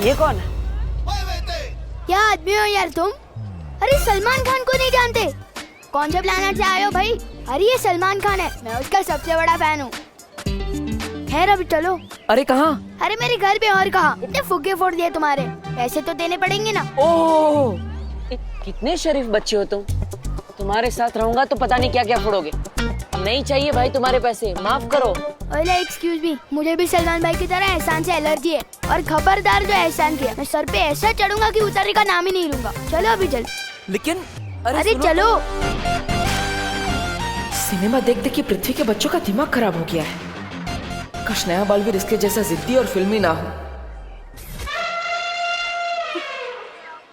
ये कौन है? क्या आदमी हो यार तुम? अरे सलमान खान को नहीं जानते? कौन से प्लेनेट से आए हो भाई? अरे ये सलमान खान है, मैं उसका सबसे बड़ा फैन हूँ। खैर अभी चलो। अरे कहाँ? अरे मेरे घर पे, और कहाँ? इतने फुग्गे फोड़ दिए तुम्हारे, पैसे तो देने पड़ेंगे ना। ओह, कितने शरीफ बच्चे हो तुम। तुम्हारे साथ रहूंगा तो पता नहीं क्या क्या फोड़ोगे। नहीं चाहिए भाई तुम्हारे पैसे, माफ करो। ओले एक्सक्यूज मी, मुझे भी सलमान भाई की तरह एहसान से एलर्जी है, और खबरदार जो एहसान किया, मैं सर पे ऐसा चढ़ूंगा कि उतरने का नाम ही नहीं लूंगा। चलो अभी चल। लेकिन अरे चलो। सिनेमा देख देख के पृथ्वी के बच्चों का दिमाग खराब हो गया है। काश नया बालवीर इसके जैसा जिद्दी और फिल्मी ना हो।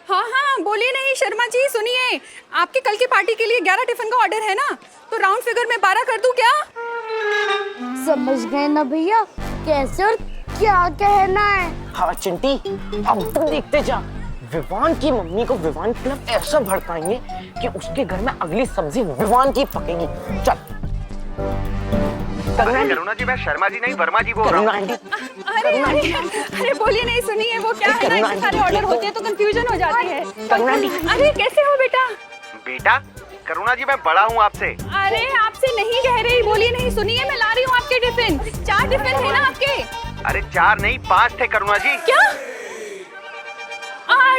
हाँ, बोलिए नहीं शर्मा जी, सुनिए, आपके कल की पार्टी के लिए 11 टिफिन का ऑर्डर है ना, तो राउंड फिगर में 12 कर दूं क्या? समझ गए ना भैया, कैसे और क्या कहना है? हाँ चिंटी, अब तुम देखते जा। विवान की मम्मी को विवान क्लब ऐसा भड़काएंगे कि उसके घर में अगली सब्जी विवान की पकेगी। चल। करुणा जी, मैं शर्मा जी नहीं वर्मा जी बोल रहा हूँ। अरे बोलिए नहीं, सुनिए, वो क्या है ना, इतने सारे ऑर्डर होते हैं तो कंफ्यूजन हो जाती है। अरे कैसे हो बेटा? बेटा करुणा जी, मैं बड़ा हूँ आपसे। अरे आपसे नहीं कह रही, बोलिए नहीं, सुनिए, मैं ला रही हूँ आपके टिफिन। 4 टिफिन है ना आपके? अरे 4 नहीं 5 थे करुणा जी। क्या?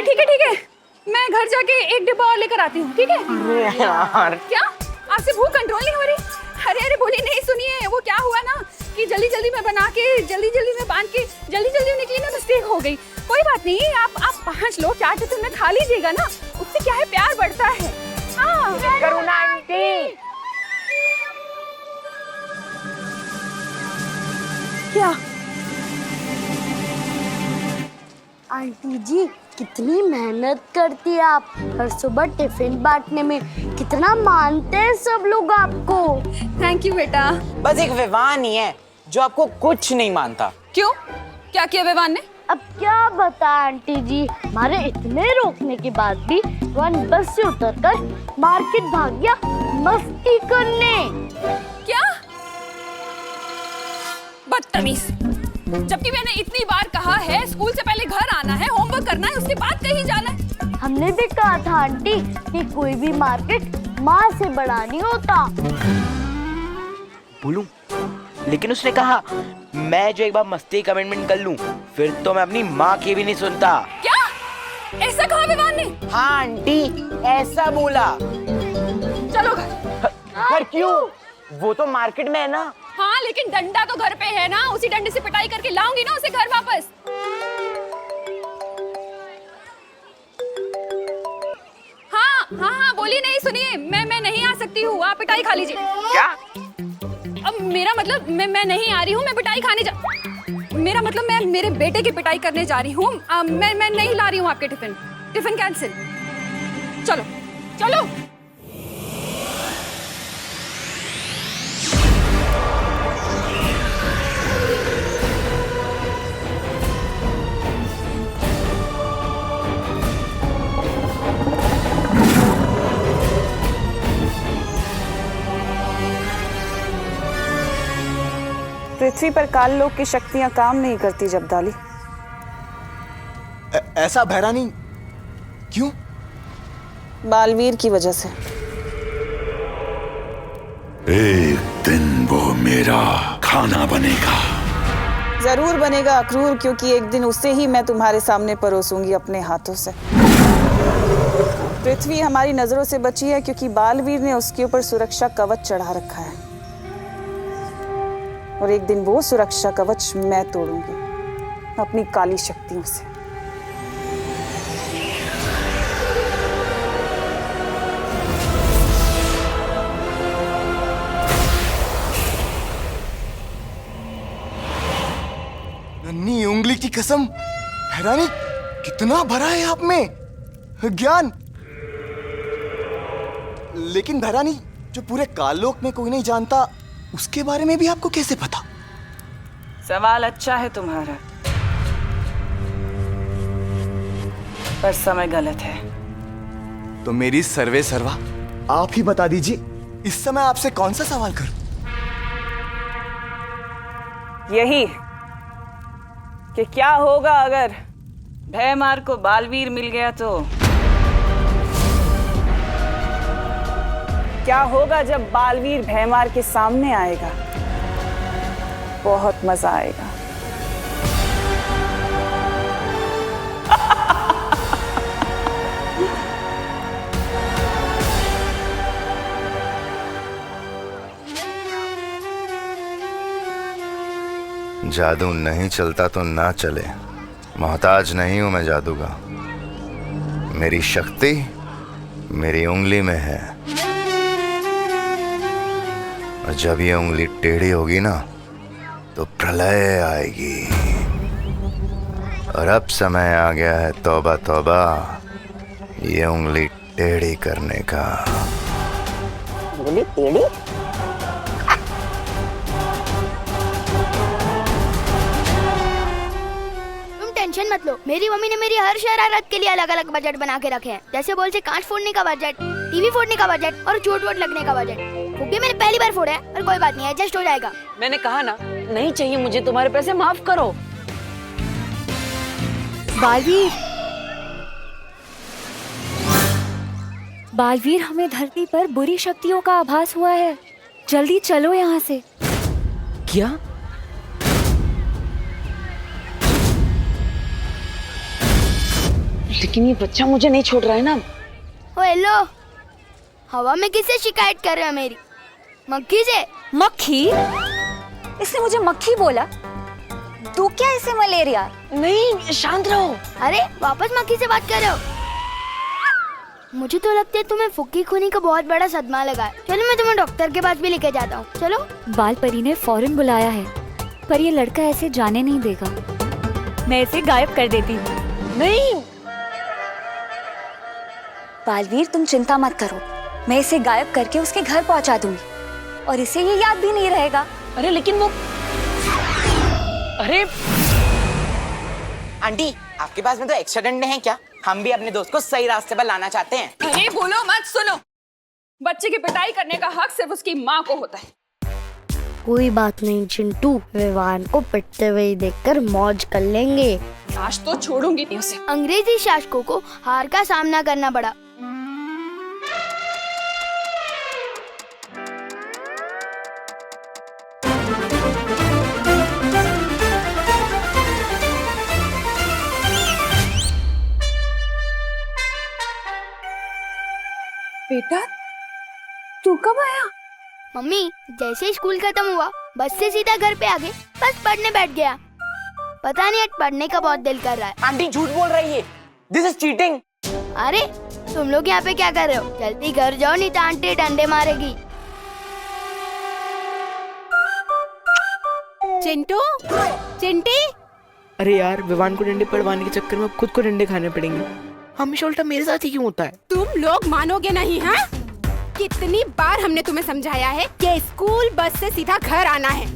ठीक है, मैं घर जाके 1 डिब्बा और लेकर आती हूँ, ठीक है? यार क्या आपसे भूख कंट्रोल नहीं हो रही? अरे बोलिए नहीं, सुनिए, वो क्या हुआ ना कि जल्दी में बना के जल्दी में बांध के जल्दी निकली ना, मिस्टेक हो गई। कोई बात नहीं, आप 5 लोग 4 टिफिन में खा लीजिएगा ना, उससे क्या है, प्यार बढ़ता है। हाँ करुणा आंटी। क्या? आंटी जी कितनी मेहनत करती है आप, हर सुबह टिफिन बांटने में, कितना मानते हैं सब लोग आपको। थैंक यू बेटा। बस एक विवान ही है जो आपको कुछ नहीं मानता। क्यों, क्या किया विवान ने? अब क्या बता आंटी जी, हमारे इतने रोकने के बाद भी वन बस से उतरकर मार्केट भाग गया मस्ती करने। क्या? बदतमीज, जबकि मैंने इतनी बार कहा है स्कूल से पहले घर आना है, होमवर्क करना है, उसके बाद कहीं जाना है। हमने भी कहा था आंटी कि कोई भी मार्केट माँ से बड़ा नहीं होता। बोलूं, लेकिन उसने कहा मैं जो एक बार मस्ती कमिटमेंट कर लूं, फिर तो मैं अपनी माँ की भी नहीं सुनता। क्या? ऐसा कहा विवान ने? हाँ आंटी, ऐसा बोला। चलो घर। घर क्यों? वो तो मार्केट में है ना। हाँ लेकिन डंडा तो घर पे है ना, उसी डंडे से पिटाई करके लाऊंगी ना उसे घर वापस। हाँ, बोलिए नहीं, सुनिए, मैं नहीं आ सकती हूँ, आप पिटाई खा लीजिए। क्या? अब मेरा मतलब मैं नहीं आ रही हूँ, मैं पिटाई खाने मेरा मतलब मैं मेरे बेटे की पिटाई करने जा रही हूँ। मैं नहीं ला रही हूँ आपके टिफिन कैंसिल। चलो। पृथ्वी पर काल लोक की शक्तियां काम नहीं करती जब्दाली। ऐसा भैरानी क्यों? बालवीर की वजह से। एक दिन वो मेरा खाना बनेगा। जरूर बनेगा अक्रूर, क्योंकि एक दिन उसे ही मैं तुम्हारे सामने परोसूंगी अपने हाथों से। पृथ्वी हमारी नजरों से बची है क्योंकि बालवीर ने उसके ऊपर सुरक्षा कवच चढ़ा रखा है, और एक दिन वो सुरक्षा कवच मैं तोड़ूंगी अपनी काली शक्तियों से। नन्ही उंगली की कसम, भैरानी कितना भरा है आप में ज्ञान। लेकिन भैरानी, जो पूरे काललोक में कोई नहीं जानता, उसके बारे में भी आपको कैसे पता? सवाल अच्छा है तुम्हारा, पर समय गलत है। तो मेरी सर्वे सर्वा आप ही बता दीजिए, इस समय आपसे कौन सा सवाल करूं? यही कि क्या होगा अगर भयमार को बालवीर मिल गया तो क्या होगा जब बालवीर भयमार के सामने आएगा? बहुत मजा आएगा। जादू नहीं चलता तो ना चले, मोहताज नहीं हूं मैं जादू का। मेरी शक्ति मेरी उंगली में है, और जब ये उंगली टेढ़ी होगी ना तो प्रलय आएगी। और अब समय आ गया है तौबा तौबा, ये उंगली टेढ़ी करने का। उंगली टेढ़ी? टेंशन मत लो, मेरी मम्मी ने मेरी हर शरारत के लिए अलग अलग बजट बना के रखे हैं। जैसे बोल से कांच फोड़ने का बजट, टीवी फोड़ने का बजट और चोट वोट लगने का बजट। फुग्गे मैंने पहली बार फोड़ा है, पर कोई बात नहीं, एडजस्ट हो जाएगा। मैंने कहा ना, नहीं चाहिए मुझे तुम्हारे पैसे, माफ करो। बालवीर, बालवीर, हमें धरती पर बुरी शक्तियों का आभास हुआ है। जल्दी चलो यहाँ से। क्या? लेकिन ये बच्चा मुझे नहीं छोड़ रहा है ना। ओ हेलो, हवा में किससे शिकायत कर रहे हो मेरी? मक्खी से। मक्खी? इसने मुझे मक्खी बोला? तू क्या इसे मलेरिया? नहीं, शांत रहो। अरे वापस मक्खी से बात कर रहे हो? मुझे तो लगता है तुम्हें फुक्की खूनी का बहुत बड़ा सदमा लगा है। चलो मैं तुम्हें डॉक्टर के पास भी लेके जाता हूँ। चलो। बाल परी ने फौरन बुलाया है, पर ये लड़का ऐसे जाने नहीं देगा। मैं इसे गायब कर देती हूँ। नहीं बालवीर, तुम चिंता मत करो, मैं इसे गायब करके उसके घर पहुंचा दूंगी और इसे ये याद भी नहीं रहेगा। अरे लेकिन वो, अरे आंटी, आपके पास में तो एक्स्ट्रा डंडे हैं क्या? हम भी अपने दोस्त को सही रास्ते पर लाना चाहते हैं। अरे बोलो मत, सुनो। बच्चे की पिटाई करने का हक सिर्फ उसकी माँ को होता है। कोई बात नहीं चिंटू, विवान को पिटते हुए देखकर मौज कर लेंगे। आज तो छोड़ूंगी नहीं उसे। अंग्रेजी शासकों को हार का सामना करना पड़ा। बेटा, तू कब आया? मम्मी, जैसे ही स्कूल खत्म हुआ बस से सीधा घर पे आ गए, बस पढ़ने बैठ गया। पता नहीं आज पढ़ने का बहुत दिल कर रहा है। आंटी झूठ बोल रही है, दिस इज चीटिंग। अरे तुम लोग यहाँ पे क्या कर रहे हो? जल्दी घर जाओ, नहीं तो आंटी डंडे मारेगी। चिंटू, चिंटी। अरे यार, विवान को डंडे पड़वाने के चक्कर में खुद को डंडे खाने पड़ेंगे। हमेशा उल्टा मेरे साथ ही क्यों होता है? तुम लोग मानोगे नहीं। हाँ, कितनी बार हमने तुम्हें समझाया है कि स्कूल बस से सीधा घर आना है।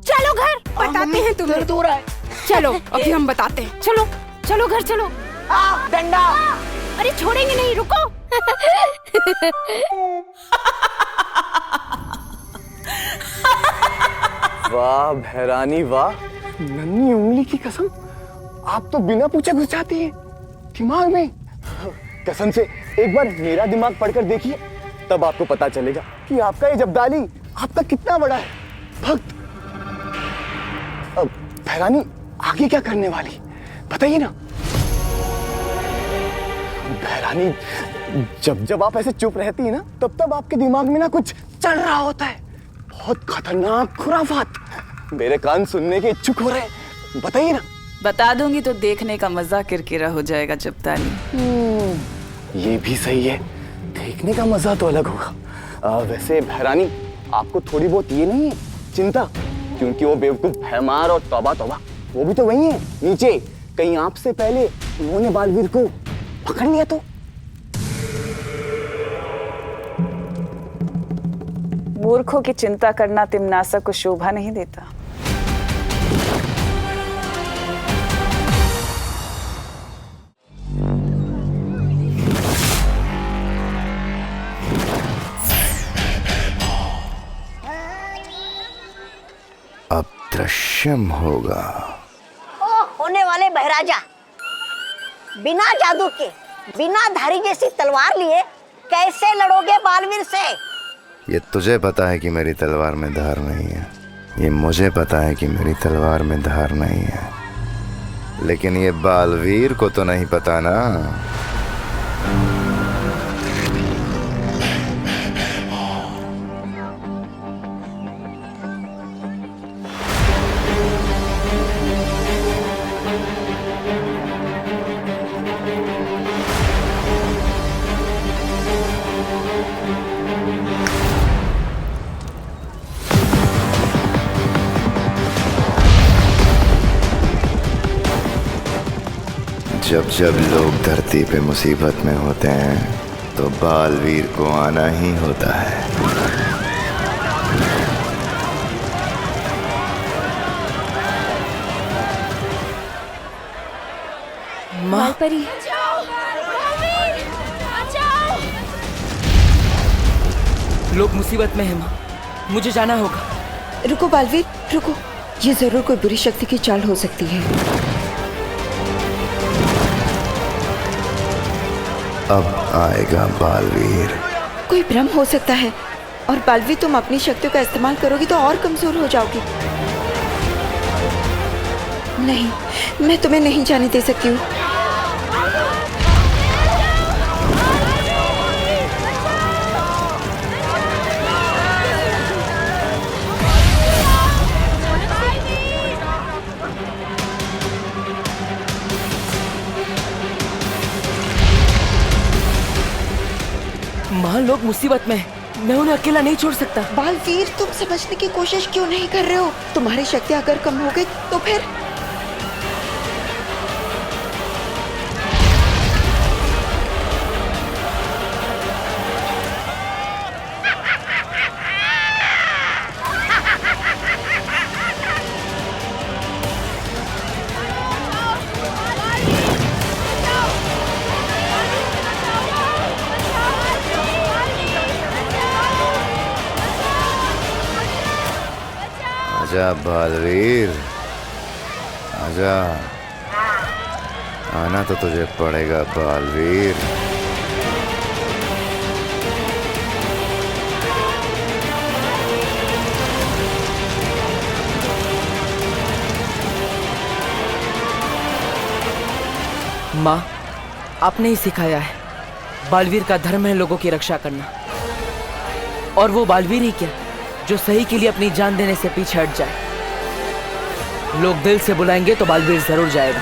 चलो घर, बताते हैं तुम्हें। दर्द हो रहा है। चलो अभी हम बताते हैं। चलो चलो घर चलो। डंडा। अरे छोड़ेंगे नहीं, रुको। वाह भैरानी वाह, नन्ही उंगली की कसम, आप तो बिना पूछे घुस जाती है दिमाग में। कसम से एक बार मेरा दिमाग पढ़कर देखिए, तब आपको पता चलेगा कि आपका ये जब्दाली आपका कितना बड़ा है भक्त। अब भैरानी आगे क्या करने वाली बताइए ना। भैरानी, जब जब आप ऐसे चुप रहती है ना, तब तब आपके दिमाग में ना कुछ चल रहा होता है, बहुत खतरनाक खुराफात। मेरे कान सुनने के इच्छुक हो रहे हैं, बताइए ना। बता दूंगी तो देखने का मजा किरकिरा हो जाएगा जब्दाली। ये भी सही है, देखने का मजा तो अलग होगा। वैसे भैरानी, आपको थोड़ी बहुत ये नहीं है चिंता, क्योंकि वो बेवकूफ भैमार और तौबा तौबा वो भी तो वही है नीचे। कहीं आपसे पहले उन्होंने बालवीर को पकड़ लिया तो। मूर्खों की चिंता करना तिमनासा को शोभा नहीं देता। अब दृश्यम होगा। ओ होने वाले बहराजा, बिना जादू के, बिना धारी जैसी तलवार लिए कैसे लड़ोगे बालवीर से? ये तुझे पता है कि मेरी तलवार में धार नहीं है, ये मुझे पता है कि मेरी तलवार में धार नहीं है, लेकिन ये बालवीर को तो नहीं पता ना। जब जब लोग धरती पे मुसीबत में होते हैं तो बालवीर को आना ही होता है। माँ परी, लोग मुसीबत में हैं माँ, मुझे जाना होगा। रुको बालवीर, रुको। ये जरूर कोई बुरी शक्ति की चाल हो सकती है। अब आएगा बालवीर। कोई भ्रम हो सकता है, और बालवीर तुम अपनी शक्तियों का इस्तेमाल करोगी तो और कमजोर हो जाओगी। नहीं, मैं तुम्हें नहीं जाने दे सकती हूँ। माँ, लोग मुसीबत में हैं, मैं उन्हें अकेला नहीं छोड़ सकता। बालवीर, तुम समझने की कोशिश क्यों नहीं कर रहे हो? तुम्हारी शक्ति अगर कम हो गई तो फिर आजा बालवीर, आजा। आना तो तुझे पड़ेगा बालवीर। माँ, आपने ही सिखाया है, बालवीर का धर्म है लोगों की रक्षा करना, और वो बालवीर ही क्या जो सही के लिए अपनी जान देने से पीछे हट जाए। लोग दिल से बुलाएंगे तो बालवीर जरूर जाएगा।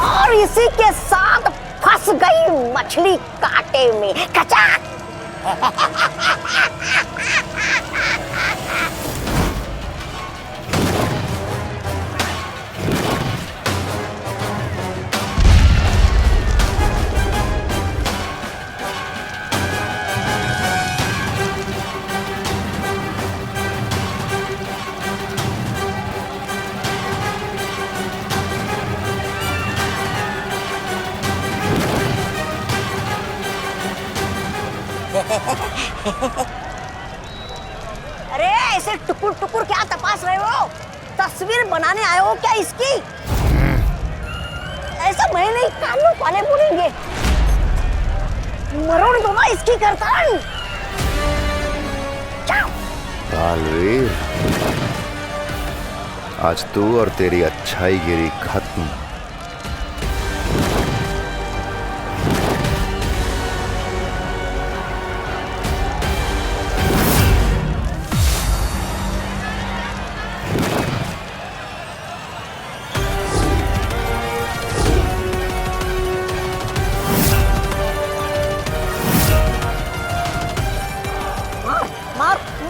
और इसी के साथ फंस गई मछली कांटे में। कचाक। अरे ऐसे टुकुर टुकुर क्या तपास रहे हो? तस्वीर बनाने आए हो क्या इसकी? ऐसा मैं नहीं, कानून वाले बोलेंगे। मरोड़ दो ना इसकी गर्दन। बालवीर, आज तू और तेरी अच्छाई गिरी खत्म।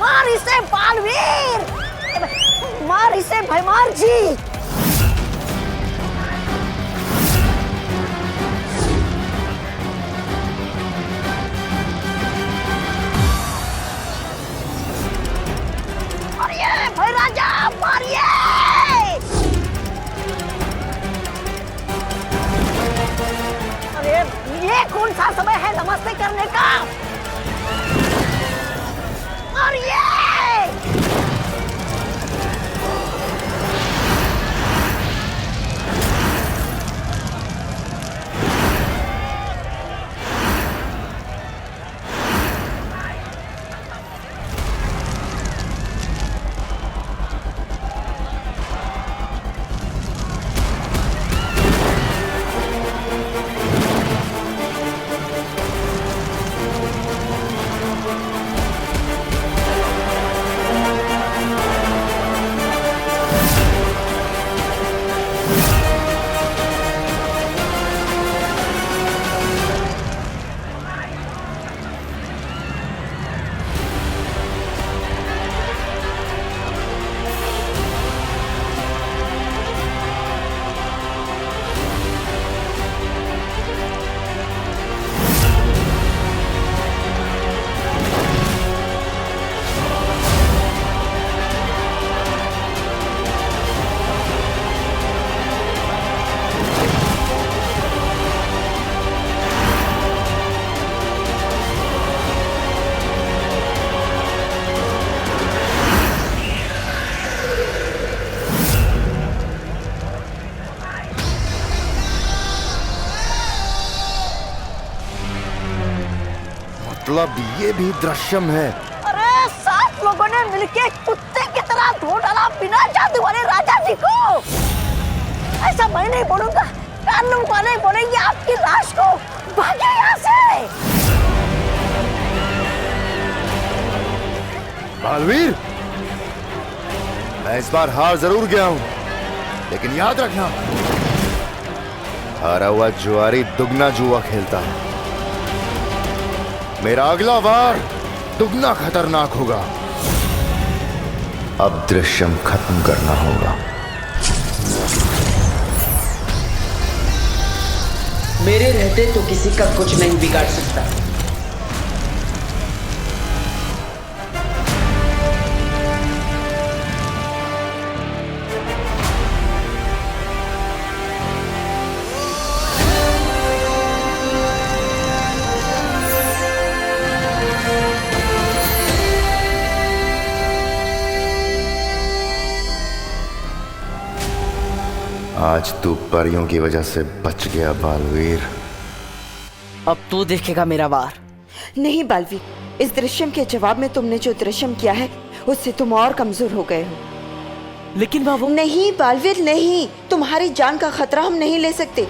मार इसे बालवीर, मार इसे भैमार जी। कौन सा समय है नमस्ते करने का? और ये मतलब ये भी दृश्यम है। अरे 7 लोगों ने मिलके कुत्ते की तरह धो डाला बिना जादू वाले राजा जी को। ऐसा मैं नहीं बोलूंगा, कानून वाले बोलेंगे आपकी लाश को। भागिए यहाँ से। बालवीर, मैं इस बार हार जरूर गया हूं, लेकिन याद रखना, हारा हुआ जुआरी दुगना जुआ खेलता है। मेरा अगला वार दुगना खतरनाक होगा। अब दृश्यम खत्म करना होगा। मेरे रहते तो किसी का कुछ नहीं बिगाड़ सकता। आज तू परियों की वजह से बच गया बालवीर। अब तू देखेगा मेरा वार। नहीं बालवीर, इस दृश्यम के जवाब में तुमने जो दृश्यम किया है उससे तुम और कमजोर हो गए हो। लेकिन बाबू। नहीं बालवीर नहीं, तुम्हारी जान का खतरा हम नहीं ले सकते।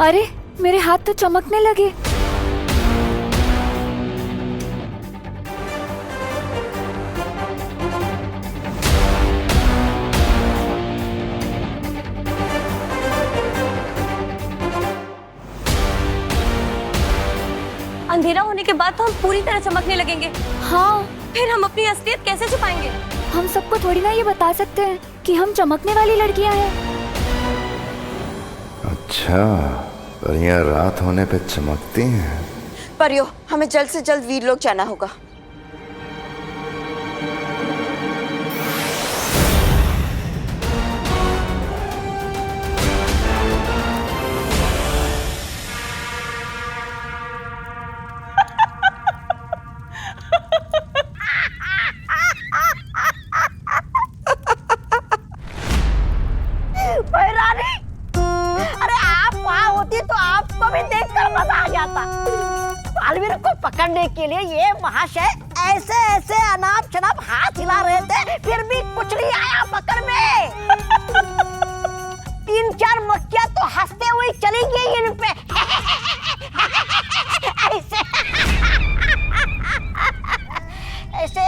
अरे मेरे हाथ तो चमकने लगे। अंधेरा होने के बाद तो हम पूरी तरह चमकने लगेंगे। हाँ, फिर हम अपनी असलियत कैसे छुपाएंगे? हम सबको थोड़ी ना ये बता सकते हैं कि हम चमकने वाली लड़कियां हैं। अच्छा, परियां रात होने पे चमकती हैं। परियो, हमें जल्द से जल्द वीर लोग जाना होगा। बालवीर को पकड़ने के लिए ये महाशय ऐसे ऐसे अनाप शनाप हाथ हिला रहे थे, फिर भी कुछ नहीं आया पकड़ में। 3-4 मक्खियां तो हंसते हुए चली गई इन पे। ऐसे ऐसे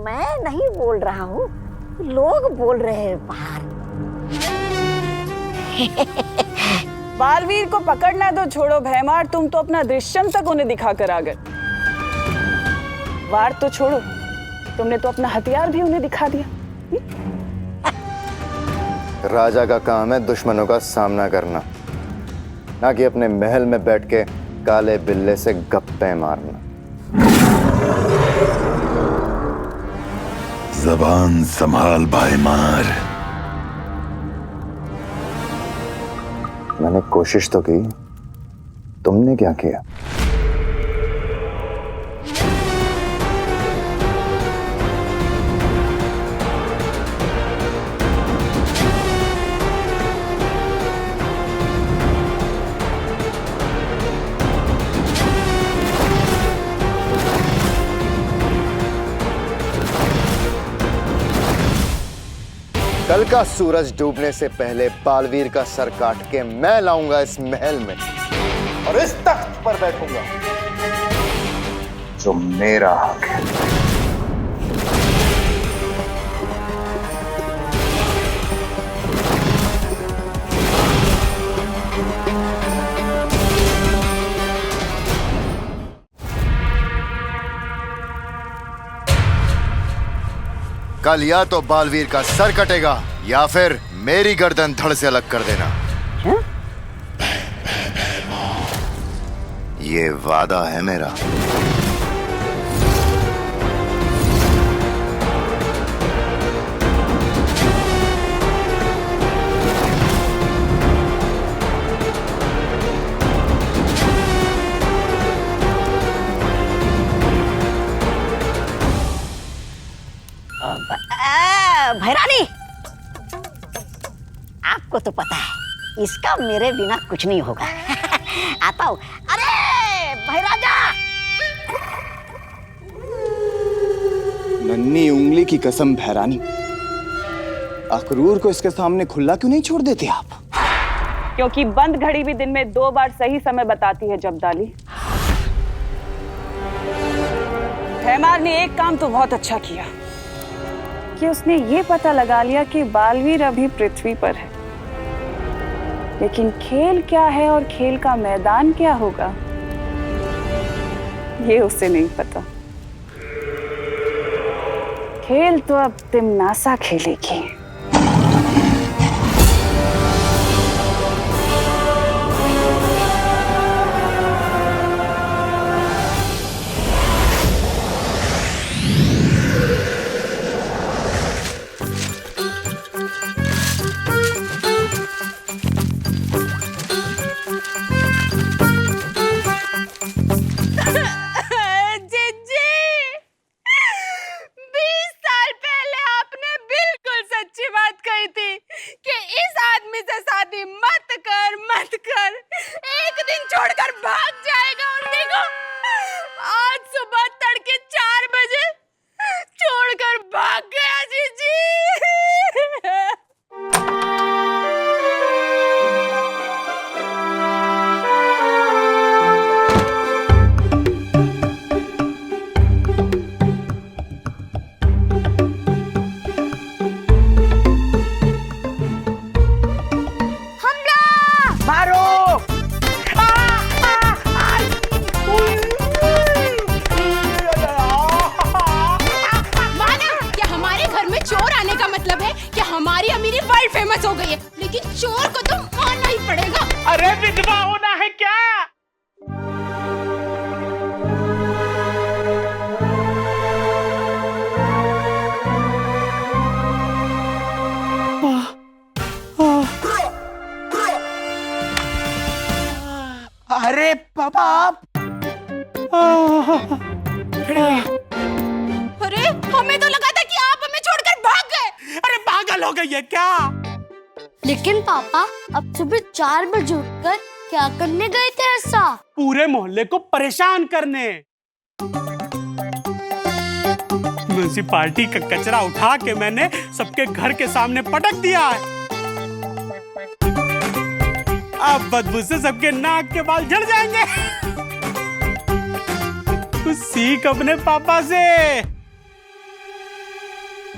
मैं नहीं बोल रहा हूँ, लोग बोल रहे हैं बाहर। बालवीर को पकड़ना तो छोड़ो भैमार, तुम तो अपना दृश्यम तक उन्हें दिखा कर आ गए। वार तो छोड़ो, तुमने तो अपना हथियार भी उन्हें दिखा दिया। राजा का काम है दुश्मनों का सामना करना, ना कि अपने महल में बैठ के काले बिल्ले से गप्पे मारना। जबान संभाल भाईमार। मैंने कोशिश तो की, तुमने क्या किया? कल का सूरज डूबने से पहले बालवीर का सर काट के मैं लाऊंगा इस महल में और इस तख्त पर बैठूंगा जो मेरा हक है। कल या तो बालवीर का सर कटेगा या फिर मेरी गर्दन धड़ से अलग कर देना। ये वादा है मेरा। भैरानी, आपको तो पता है इसका मेरे बिना कुछ नहीं होगा। आता हूँ। अरे भैराजा! नन्ही उंगली की कसम भैरानी, अक्रूर को इसके सामने खुला क्यों नहीं छोड़ देते आप? क्योंकि बंद घड़ी भी दिन में 2 बार सही समय बताती है जब्दाली। हैमार ने एक काम तो बहुत अच्छा किया कि उसने ये पता लगा लिया कि बालवीर अभी पृथ्वी पर है, लेकिन खेल क्या है और खेल का मैदान क्या होगा ये उसे नहीं पता। खेल तो अब तिमनासा खेलेगी। अरे पापा अरे हमें तो लगा था कि आप हमें छोड़कर भाग गए। अरे पागल हो गई है क्या? लेकिन पापा अब सुबह 4 बजे उठकर क्या करने गए थे ऐसा? पूरे मोहल्ले को परेशान करने। म्युनिसिपालिटी का कचरा उठा के मैंने सबके घर के सामने पटक दिया है। अब बदबू से सबके नाक के बाल झड़ जाएंगे। कुछ सीख अपने पापा से।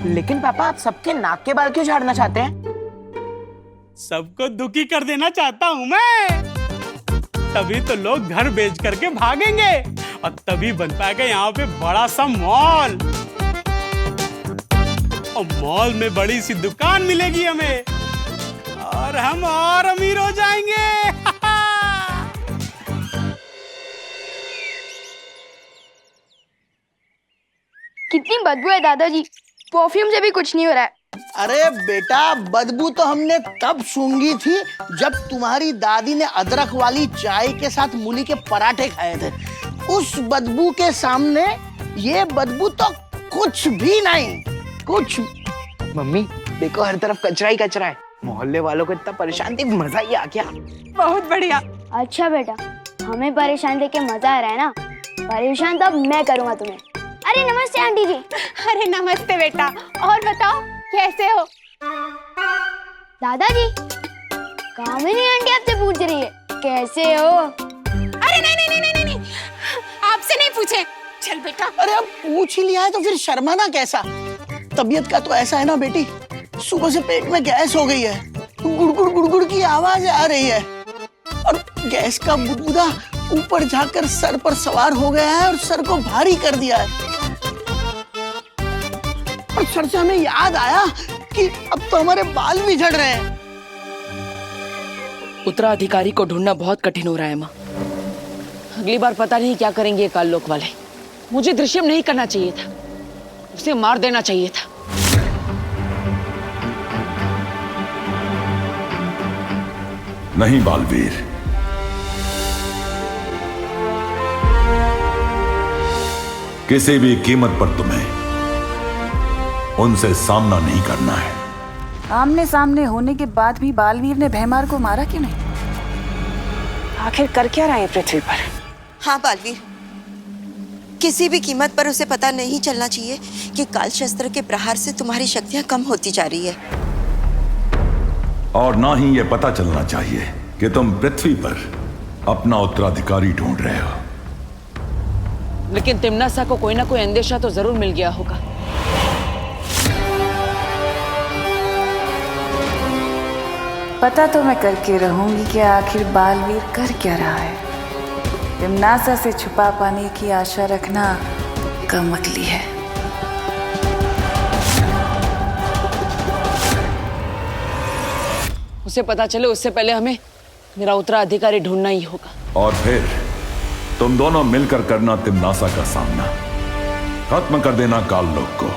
लेकिन पापा आप सबके नाक के बाल क्यों झाड़ना चाहते हैं? सबको दुखी कर देना चाहता हूं मैं। तभी तो लोग घर बेच करके भागेंगे और तभी बन पाएगा यहाँ पे बड़ा सा मॉल। और मॉल में बड़ी सी दुकान मिलेगी हमें और हम और अमीर हो जाएंगे। कितनी बदबू है दादाजी, परफ्यूम से भी कुछ नहीं हो रहा है। अरे बेटा, बदबू तो हमने तब सूंघी थी जब तुम्हारी दादी ने अदरक वाली चाय के साथ मूली के पराठे खाए थे। उस बदबू के सामने ये बदबू तो कुछ भी नहीं, कुछ। मम्मी देखो, हर तरफ कचरा ही कचरा है। मोहल्ले वालों को इतना परेशान देख मजा ही आ गया। बहुत बढ़िया। अच्छा बेटा, हमें परेशान देख के मजा आ रहा है ना, परेशान तब मैं करूँगा तुम्हें। अरे नमस्ते आंटी जी। अरे नमस्ते बेटा, और बताओ कैसे हो? दादाजी, कामिनी आंटी आपसे पूछ रही है कैसे हो? अरे नहीं, आपसे नहीं पूछे। चल बेटा। अरे अब पूछ ही लिया है तो फिर शर्माना कैसा? तबीयत का तो ऐसा है ना बेटी, सुबह से पेट में गैस हो गई है, गुड़गुड़ गुड़गुड़ की आवाज आ रही है, और गैस का बुदबुदा ऊपर जाकर सर पर सवार हो गया है और सर को भारी कर दिया है। और सर से हमें याद आया कि अब तो हमारे बाल भी झड़ रहे हैं। उत्तराधिकारी को ढूंढना बहुत कठिन हो रहा है माँ। अगली बार पता नहीं क्या करेंगे काल लोक वाले। मुझे दृश्यम नहीं करना चाहिए था, उसे मार देना चाहिए था। नहीं बालवीर, किसी भी कीमत पर तुम्हें उनसे सामना नहीं करना है। आमने सामने होने के बाद भी बालवीर ने भैमार को मारा क्यों नहीं? आखिर कर क्या रहा है पृथ्वी पर? हाँ बालवीर, किसी भी कीमत पर उसे पता नहीं चलना चाहिए कि काल शस्त्र के प्रहार से तुम्हारी शक्तियां कम होती जा रही है। और ना ही ये पता चलना चाहिए कि तुम पृथ्वी पर अपना उत्तराधिकारी ढूंढ रहे हो। लेकिन तिम्नासा को कोई ना कोई अंदेशा तो जरूर मिल गया होगा। पता तो मैं करके रहूंगी कि आखिर बालवीर कर क्या रहा है। तिम्नासा से छुपा पाने की आशा रखना कम अक्ली है। उसे पता चले उससे पहले हमें मेरा उत्तराधिकारी ढूंढना ही होगा। और फिर तुम दोनों मिलकर करना तिम्नासा का सामना, खत्म कर देना काल लोक को।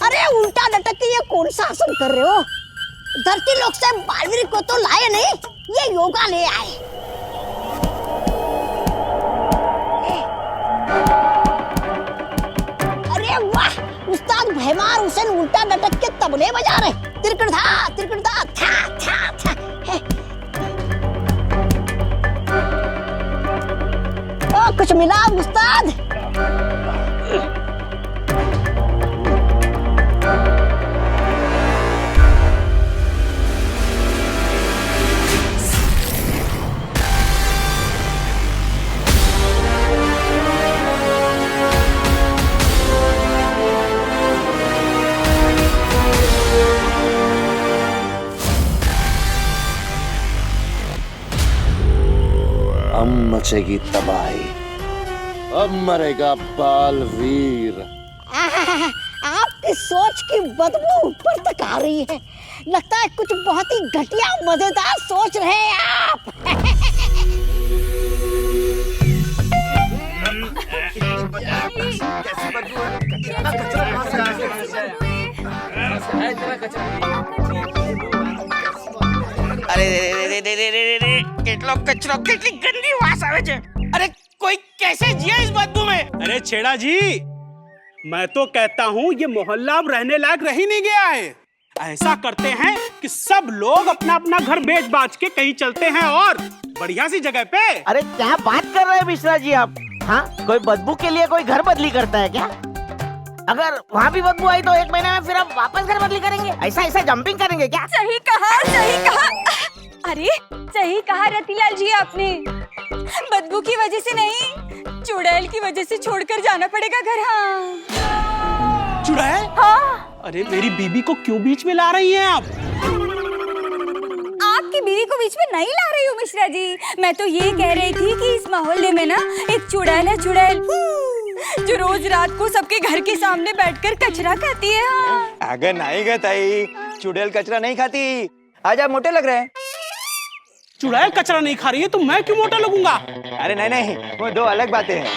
अरे उल्टा लटक के ये कौन सा आसन कर रहे हो? धरती लोक से बालवीर को तो लाए नहीं, ये योगा ले आए। अरे वाह, उस्ताद भैमार हुसैन उल्टा लटक के तबले बजा रहे। तिरकड़धा तिरकड़धा था था था। ओ कुछ मिला उस्ताद? अब मचेगी तबाही, अब मरेगा बालवीर। आपकी सोच की बदबू ऊपर तक आ रही है। लगता है कुछ बहुत ही घटिया मजेदार सोच रहे हैं आप। अरे रे रे रे रे रे रे, કેટલો કચરો, કેટલી ગંદી વાસ આવે છે। अरे कोई कैसे जिया इस बदबू में? अरे छेड़ा जी, मैं तो कहता हूँ ये मोहल्ला अब रहने लायक रह ही नहीं गया है। ऐसा करते हैं कि सब लोग अपना अपना घर बेच बाच के कहीं चलते हैं और बढ़िया सी जगह पे। अरे क्या बात कर रहे हैं मिश्रा जी आप? हाँ, कोई बदबू के लिए कोई घर बदली करता है क्या? अगर वहाँ भी बदबू आई तो एक महीने में फिर आप वापस घर बदली करेंगे? ऐसा जंपिंग करेंगे क्या? सही कहा, सही कहा। अरे सही कहा रतिलाल जी आपने। बदबू की वजह से नहीं, चुड़ैल की वजह से छोड़कर जाना पड़ेगा घर। हाँ। चुड़ैल? हाँ। अरे मेरी बीबी को क्यों बीच में ला रही हैं आप? आपकी बीवी को बीच में नहीं ला रही हूँ मिश्रा जी। मैं तो ये कह रही थी कि इस मोहल्ले में ना एक चुड़ैल है, चुड़ैल, जो रोज रात को सबके घर के सामने बैठकर कचरा खाती है। हाँ। अगर नहीं गे ताई, चुड़ैल कचरा नहीं खाती। आज आप मोटे लग रहे हैं। चुड़ैल कचरा नहीं खा रही है तो मैं क्यों मोटा लगूंगा? अरे नहीं नहीं, वो दो अलग बातें हैं।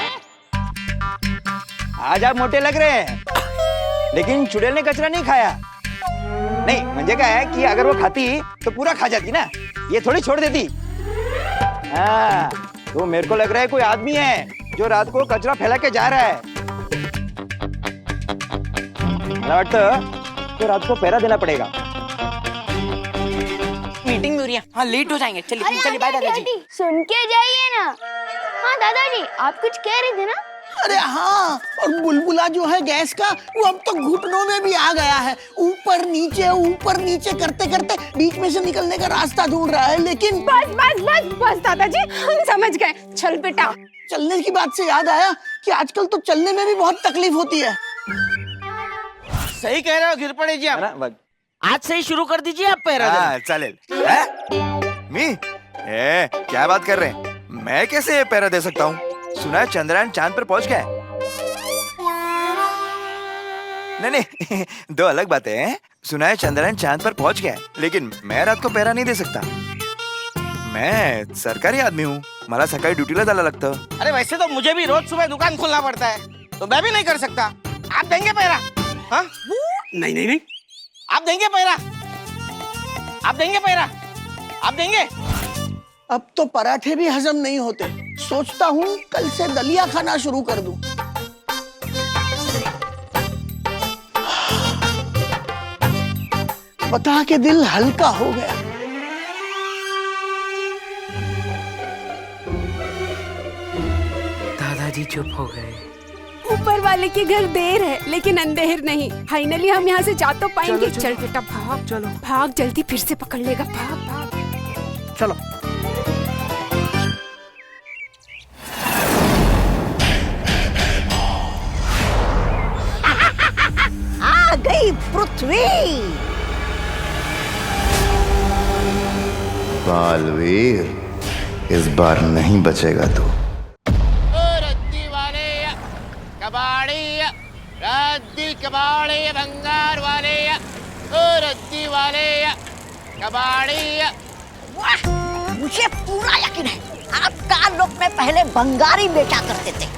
आज आप मोटे लग रहे हैं, लेकिन चुड़ैल ने कचरा नहीं खाया। नहीं, मुझे क्या है कि अगर वो खाती तो पूरा खा जाती ना, ये थोड़ी छोड़ देती। हाँ, तो मेरे को लग रहा है कोई आदमी है जो रात को कचरा फैला के जा रहा है। तो रात को पहरा देना पड़ेगा। मीटिंग में हो रही है, हाँ लेट हो जाएंगे। चलिए चलिए, बाय दादाजी। सुन के जाइए ना। हाँ दादाजी, आप कुछ कह रहे थे ना? अरे हाँ, और बुलबुला जो है गैस का, वो अब तो घुटनों में भी आ गया है। ऊपर नीचे करते करते बीच में से निकलने का रास्ता ढूंढ रहा है, लेकिन बस बस बस बस दादाजी, हम समझ गए। चल बेटा। चलने की बात से याद आया कि आजकल तो चलने में भी बहुत तकलीफ होती है। सही कह रहे हो, गिर पड़े जी आप। आज से ही शुरू कर दीजिए आप पैरा देना। चलेल। मी क्या बात कर रहे हैं? मैं कैसे पैरा दे सकता हूँ? सुना है चंद्रयान चांद पर पहुंच गया है। नहीं, दो अलग बातें हैं। सुना है चंद्रयान चांद पर पहुंच गया है, लेकिन मैं रात को पैरा नहीं दे सकता। मैं सरकारी आदमी हूँ, मला सकाळी ड्यूटीला जायला लागतं। अरे वैसे तो मुझे भी रोज सुबह दुकान खोलना पड़ता है, तो मैं भी नहीं कर सकता। आप देंगे पैरा? हाँ? नहीं नहीं नहीं, आप देंगे पैरा? आप देंगे पैरा? आप देंगे? अब तो पराठे भी हजम नहीं होते। सोचता हूँ कल से दलिया खाना शुरू कर दूं। बता के दिल हल्का हो गया। दादाजी चुप हो गए। ऊपर वाले के घर देर है, लेकिन अंधेर नहीं। फाइनली हम यहाँ से जा तो पाएंगे। चल बेटा भाग, चलो भाग, जल्दी फिर से पकड़ लेगा। भाग भाग, चलो। आ गई पृथ्वी। बालवीर, इस बार नहीं बचेगा तू। रद्दी कबाड़ी भंगार वाले, रद्दी वाले कबाड़ी। वाह, मुझे पूरा यकीन है आप काल लोक में पहले बंगारी बेचा करते थे।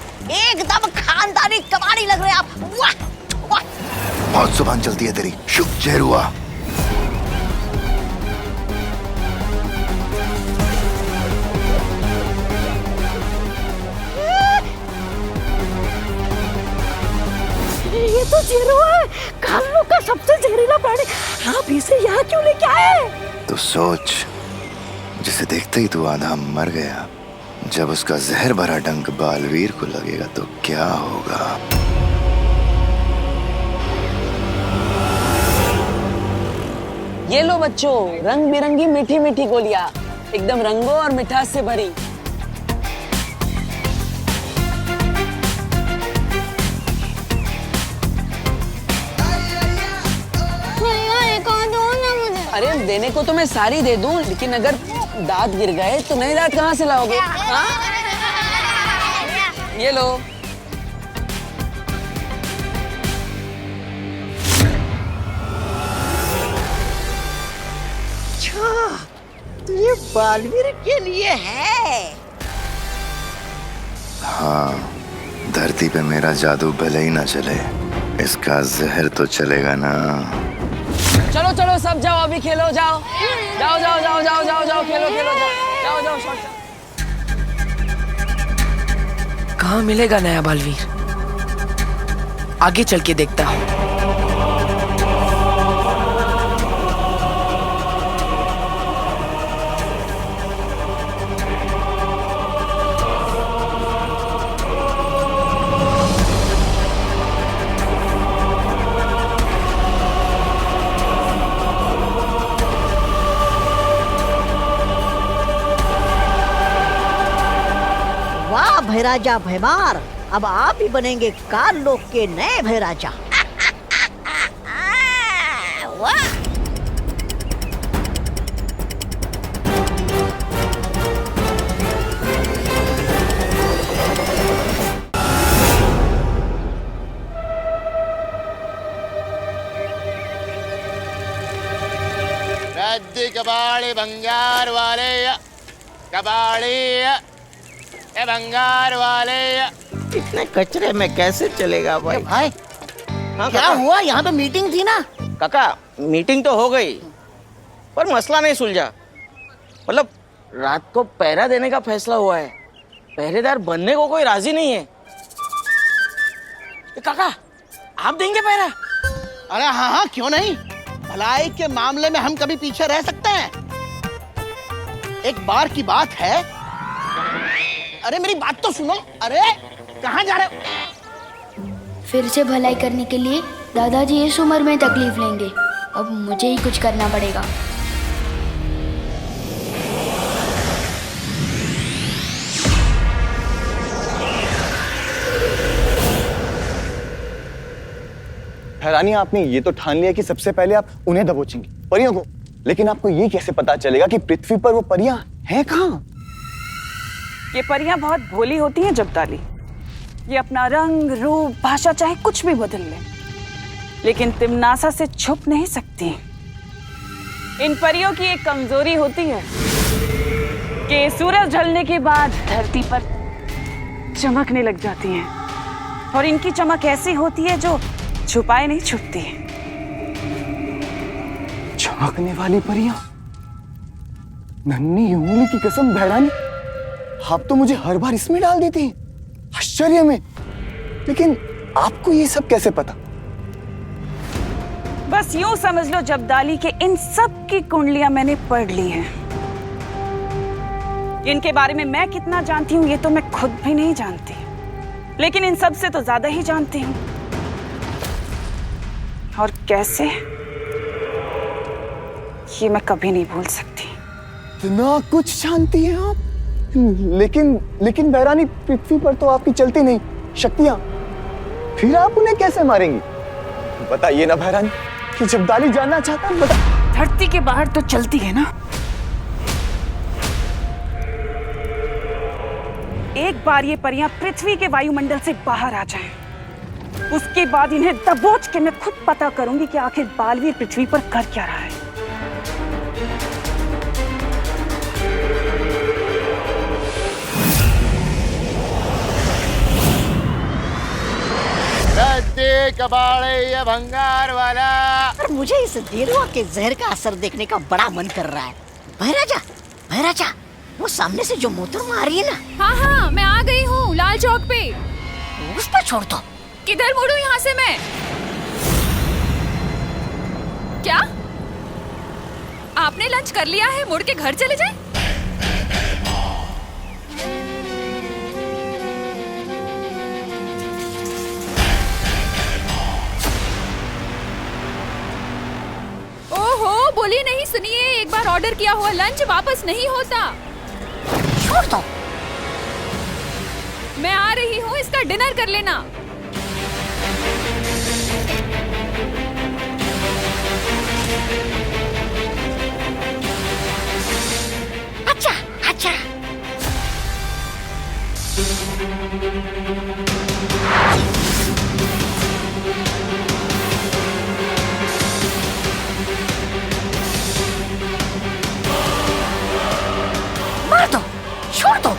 एकदम खानदानी कबाड़ी लग रहे आप। वाह वाह, बहुत जुबान चलती है तेरी। शुभ जहर हुआ। ये तो जेरुआ है, कालों का सबसे जहरीला प्राणी। आप इसे यहाँ क्यों लेके आए? तो सोच, जिसे देखते ही तू आधा मर गया, जब उसका जहर भरा डंक बालवीर को लगेगा तो क्या होगा? ये लो बच्चों, रंग बिरंगी मीठी मीठी गोलियां, एकदम रंगों और मिठास से भरी। अरे देने को तो मैं सारी दे दूं, लेकिन अगर दांत गिर गए तो नए दांत कहाँ से लाओगे? हाँ? ये लो। अच्छा, तो ये बालवीर के लिए है। हाँ, धरती पे मेरा जादू भले ही ना चले, इसका जहर तो चलेगा ना। चलो चलो सब जाओ, अभी खेलो, जाओ जाओ जाओ जाओ जाओ जाओ जाओ, खेलो खेलो, जाओ जाओ जाओ। कहाँ मिलेगा नया बालवीर? आगे चल के देखता हूँ। वाह भैराजा भैमार, अब आप ही बनेंगे काल लोक के नए भैराजा। वाह, रद्दी कबाड़ी भंगार वाले कबाड़ी ए भंगार वाले। इतने कचरे में कैसे चलेगा भाई? भाई हाँ, क्या हुआ? यहाँ पे मीटिंग थी ना। काका मीटिंग तो हो गई पर मसला नहीं सुलझा। मतलब रात को पहरा देने का फैसला हुआ है, पहरेदार बनने को कोई राजी नहीं है। काका आप देंगे पहरा? अरे हाँ हाँ क्यों नहीं, भलाई के मामले में हम कभी पीछे रह सकते हैं? एक बार की बात है। अरे मेरी बात तो सुनो। अरे कहाँ जा रहे हो? फिर से भलाई करने के लिए दादाजी इस उम्र में तकलीफ लेंगे। अब मुझे ही कुछ करना पड़ेगा। हैरानी, आपने ये तो ठान लिया कि सबसे पहले आप उन्हें दबोचेंगे, परियों को, लेकिन आपको ये कैसे पता चलेगा कि पृथ्वी पर वो परियां हैं कहाँ? ये परियां बहुत भोली होती हैं जब्दाली। ये अपना रंग, रूप, भाषा चाहे कुछ भी बदल ले, लेकिन तिमनासा से छुप नहीं सकती। इन परियों की एक कमजोरी होती है कि सूरज ढलने के बाद धरती पर चमकने लग जाती हैं, और इनकी चमक ऐसी होती है जो छुपाए नहीं छुपती। चमकने वाली परियां? नन्ही उंगली की कसम भैरानी, आप तो मुझे हर बार इसमें डाल देती हैं, आश्चर्य में। लेकिन आपको ये सब कैसे पता? बस यूं समझ लो जब्दाली के इन सब की कुंडलियां मैंने पढ़ ली हैं। इनके बारे में मैं कितना जानती हूँ ये तो मैं खुद भी नहीं जानती, लेकिन इन सब से तो ज्यादा ही जानती हूँ। और कैसे, ये मैं कभी नहीं भूल सकती। इतना कुछ जानती हैं आप? लेकिन भैरानी, पृथ्वी पर तो आपकी चलती नहीं शक्तियां, फिर आप उन्हें कैसे मारेंगी? बताइए ना भैरानी, कि जब्दाली जानना चाहता है, बता। धरती के बाहर तो चलती है ना। एक बार ये परियां पृथ्वी के वायुमंडल से बाहर आ जाएं, उसके बाद इन्हें दबोच के मैं खुद पता करूंगी कि आखिर बालवीर पृथ्वी पर कर क्या रहा है। रद्दी कबाड़ी ये भंगार वाला। पर मुझे इस देरुआ के जहर का असर देखने का बड़ा मन कर रहा है। भैराजा, वो सामने से जो मोहतरमा आ रही है ना। हाँ हाँ मैं आ गई हूँ लाल चौक पे। उस पर छोड़ दो। किधर मुड़ूं यहाँ से मैं? क्या आपने लंच कर लिया है? मुड़ के घर चले जाए। ओहो, बोलिए नहीं सुनिए, एक बार ऑर्डर किया हुआ लंच वापस नहीं होता। छोड़ दो। मैं आ रही हूँ, इसका डिनर कर लेना। अच्छा। मार दो, छोड़ दो।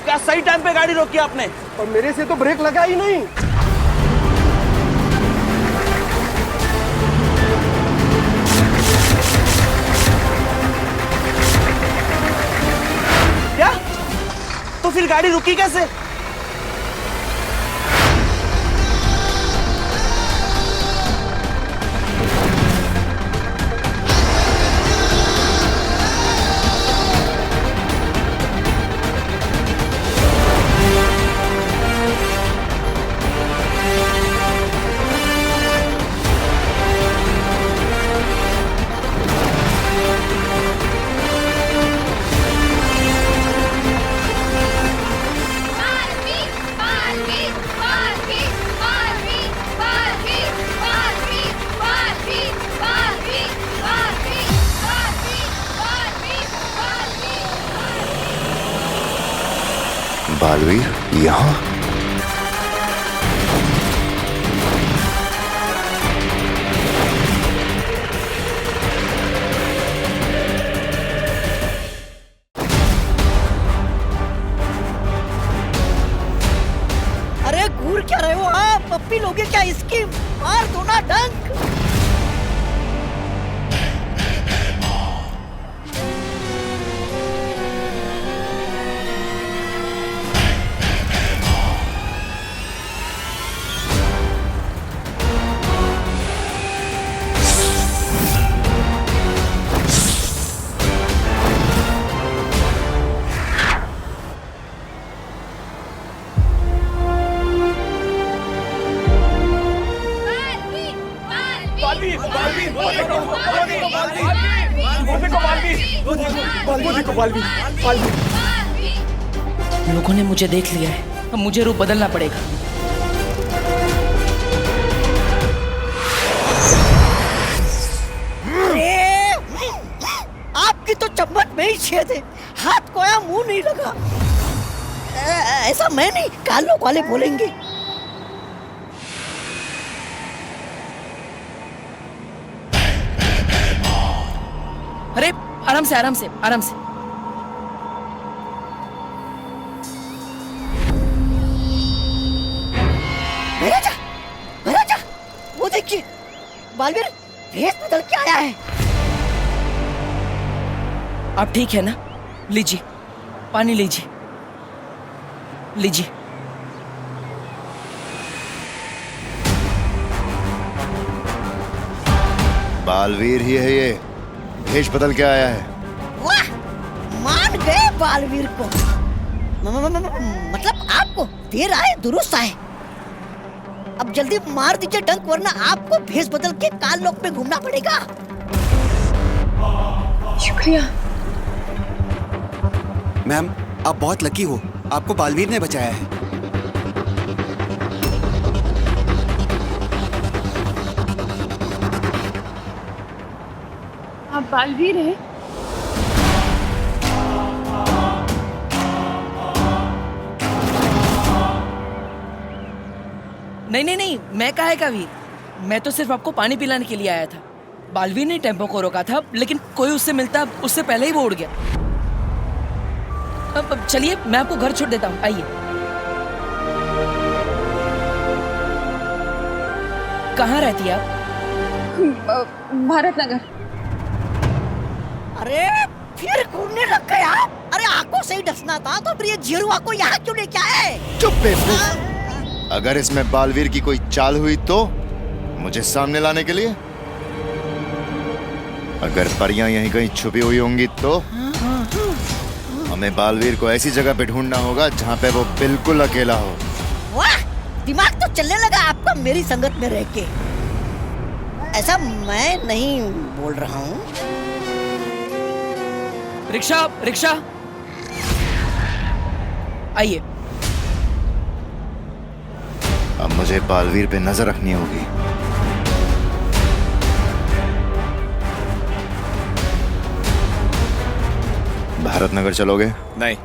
क्या सही टाइम पे गाड़ी रोकी आपने? और मेरे से तो ब्रेक लगा ही नहीं। क्या? तो फिर गाड़ी रुकी कैसे? बालवीर यहाँ? अरे घूर क्या रहे हो आप? पप्पी लोगे क्या इसकी? मार दो ना डंक। लोगों ने मुझे देख लिया है, अब मुझे रूप बदलना पड़ेगा। आपकी तो चम्मच में ही छेद है, हाथ को या मुंह नहीं लगा। ऐसा मैं नहीं, कालों वाले बोलेंगे। अरे आराम से आराम से आराम से। महाराजा, वो देखिए, बालवीर भेष बदल के आया है। आप ठीक है ना? लीजिए, पानी लीजिए, लीजिए। बालवीर ही है ये, भेष बदल के आया है। वाह, मान गए बालवीर को। मतलब आपको देर आए दुरुस्त आए। अब जल्दी मार दीजिए डंक, वरना आपको भेष बदल के काल लोक में घूमना पड़ेगा। शुक्रिया मैम, आप बहुत लकी हो, आपको बालवीर ने बचाया है। आप बालवीर हैं? नहीं, मैं काहे का वीर? मैं तो सिर्फ आपको पानी पिलाने के लिए आया था। बालवीर ने टेम्पो को रोका था, लेकिन कोई उससे मिलता उससे पहले ही वो उड़ गया। अब चलिए, मैं आपको घर छोड़ देता हूँ, आइए। कहाँ रहती है आप? भारत नगर। अरे फिर घूमने लग गए आप? अरे आंखों से ही डसना था तो फिर ये जीरुआ को यहाँ क्यों लेके आए? चुप बेवकूफ। अगर इसमें बालवीर की कोई चाल हुई तो मुझे सामने लाने के लिए? अगर परियां यहीं कहीं छुपी हुई होंगी तो हमें बालवीर को ऐसी जगह पे ढूंढना होगा जहाँ पे वो बिल्कुल अकेला हो। वाह, दिमाग तो चलने लगा आपका मेरी संगत में रह के। ऐसा मैं नहीं बोल रहा हूँ। रिक्शा, रिक्शा, आइए। अब मुझे बालवीर पे नजर रखनी होगी। भारत नगर चलोगे? नहीं।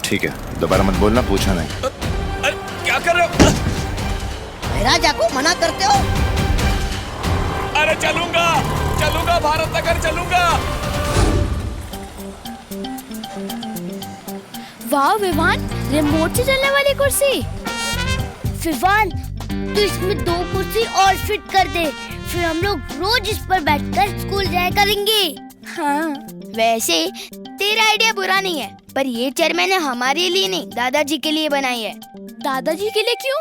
ठीक है, दोबारा मत बोलना, पूछा नहीं। अरे क्या कर रहे हो? महाराजा को मना करते हो? अरे चलूंगा, चलूंगा, भारत नगर चलूंगा। वाह विवान, रिमोट से चलने वाली कुर्सी। विवान, तू इसमें 2 कुर्सी और फिट कर दे, फिर हम लोग रोज इस पर बैठकर स्कूल जाया करेंगे। हाँ, वैसे तेरा आइडिया बुरा नहीं है, पर ये चेयर मैंने हमारे लिए नहीं, दादाजी के लिए बनाई है। दादाजी के लिए क्यों?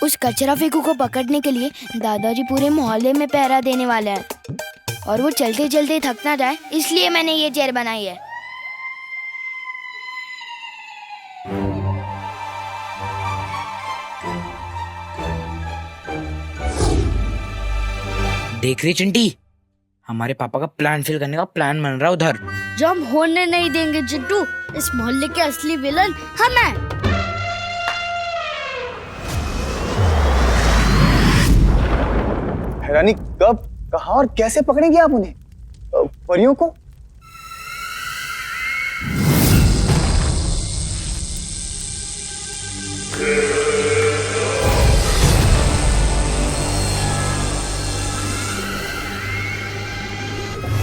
उस कचरा फेंकू को पकड़ने के लिए दादाजी पूरे मोहल्ले में पहरा देने वाले हैं, और वो चलते चलते थक ना जाए, इसलिए मैंने ये चेयर बनाई है। देख रही चिंटी, हमारे पापा का प्लान फेल करने का प्लान बन रहा है उधर। जो हम होने नहीं देंगे चिंटू, इस मोहल्ले के असली विलन हम हैं। हैरानी, कब, कहाँ और कैसे पकड़ेंगे आप उन्हें, परियों को?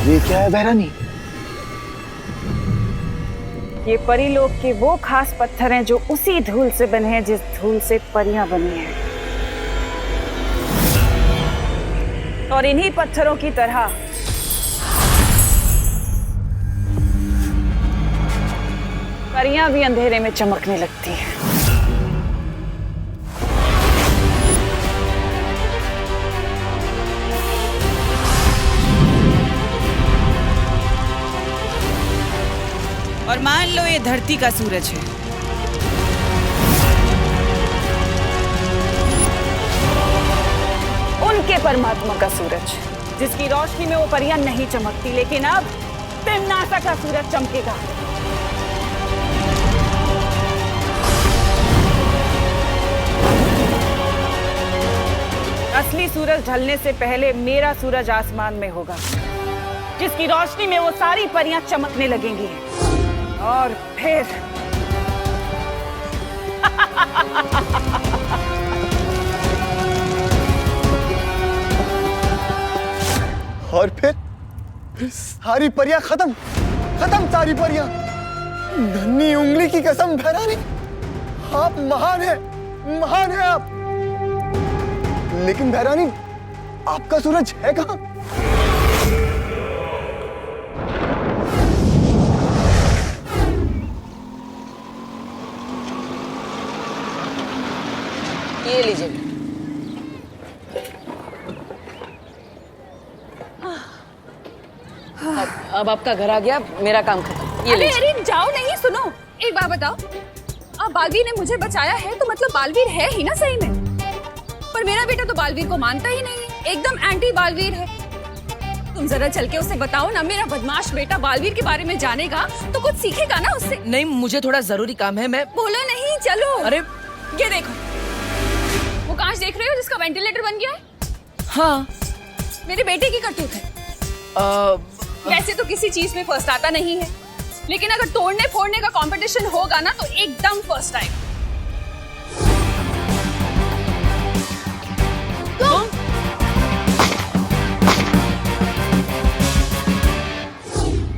ये क्या है बहरानी? ये परी लोग के वो खास पत्थर हैं जो उसी धूल से बने हैं जिस धूल से परियां बनी हैं। और इन्हीं पत्थरों की तरह परियां भी अंधेरे में चमकने लगती हैं। और मान लो ये धरती का सूरज है, उनके परमात्मा का सूरज, जिसकी रोशनी में वो परियां नहीं चमकती, लेकिन अब तिम्नासा का सूरज चमकेगा। असली सूरज ढलने से पहले मेरा सूरज आसमान में होगा, जिसकी रोशनी में वो सारी परियां चमकने लगेंगी। और फिर और फिर सारी परियां खत्म, खत्म सारी परियां। नन्ही उंगली की कसम बहरानी, आप महान हैं, महान हैं आप। लेकिन बहरानी, आपका सूरज है कहाँ? ये लीजिए। अब आपका घर आ गया, मेरा काम खत्म। ये अरे लीजिए। अरे जाओ नहीं, सुनो एक बात बताओ, अब बालवीर ने मुझे बचाया है तो मतलब बालवीर है ही ना सही में। पर मेरा बेटा तो बालवीर को मानता ही नहीं है, एकदम एंटी बालवीर है। तुम जरा चल के उसे बताओ ना, मेरा बदमाश बेटा बालवीर के बारे में जानेगा तो कुछ सीखेगा ना उससे। नहीं, मुझे थोड़ा जरूरी काम है, मैं। बोलो नहीं, चलो। अरे ये देखो, वो कांच देख रहे हो जिसका वेंटिलेटर बन गया है? हाँ, मेरे बेटे की करतूत है। वैसे तो किसी चीज में फर्स्ट आता नहीं है, लेकिन अगर तोड़ने फोड़ने का कंपटीशन होगा ना तो एकदम फर्स्ट आएगा।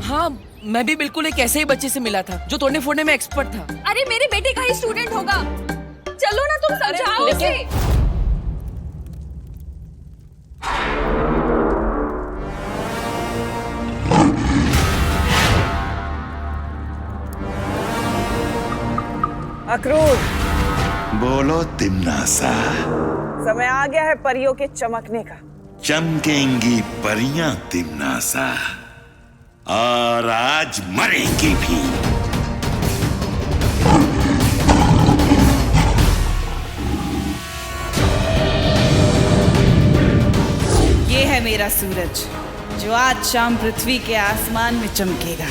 हाँ, मैं भी बिल्कुल एक ऐसे ही बच्चे से मिला था जो तोड़ने फोड़ने में एक्सपर्ट था। अरे मेरे बेटे का ही स्टूडेंट होगा, चलो ना तुम समझाओ उसे। अक्रूर, बोलो तिम्नासा। समय आ गया है परियों के चमकने का। चमकेंगी परियां तिम्नासा, और आज मरेंगी भी। ये है मेरा सूरज, जो आज शाम पृथ्वी के आसमान में चमकेगा।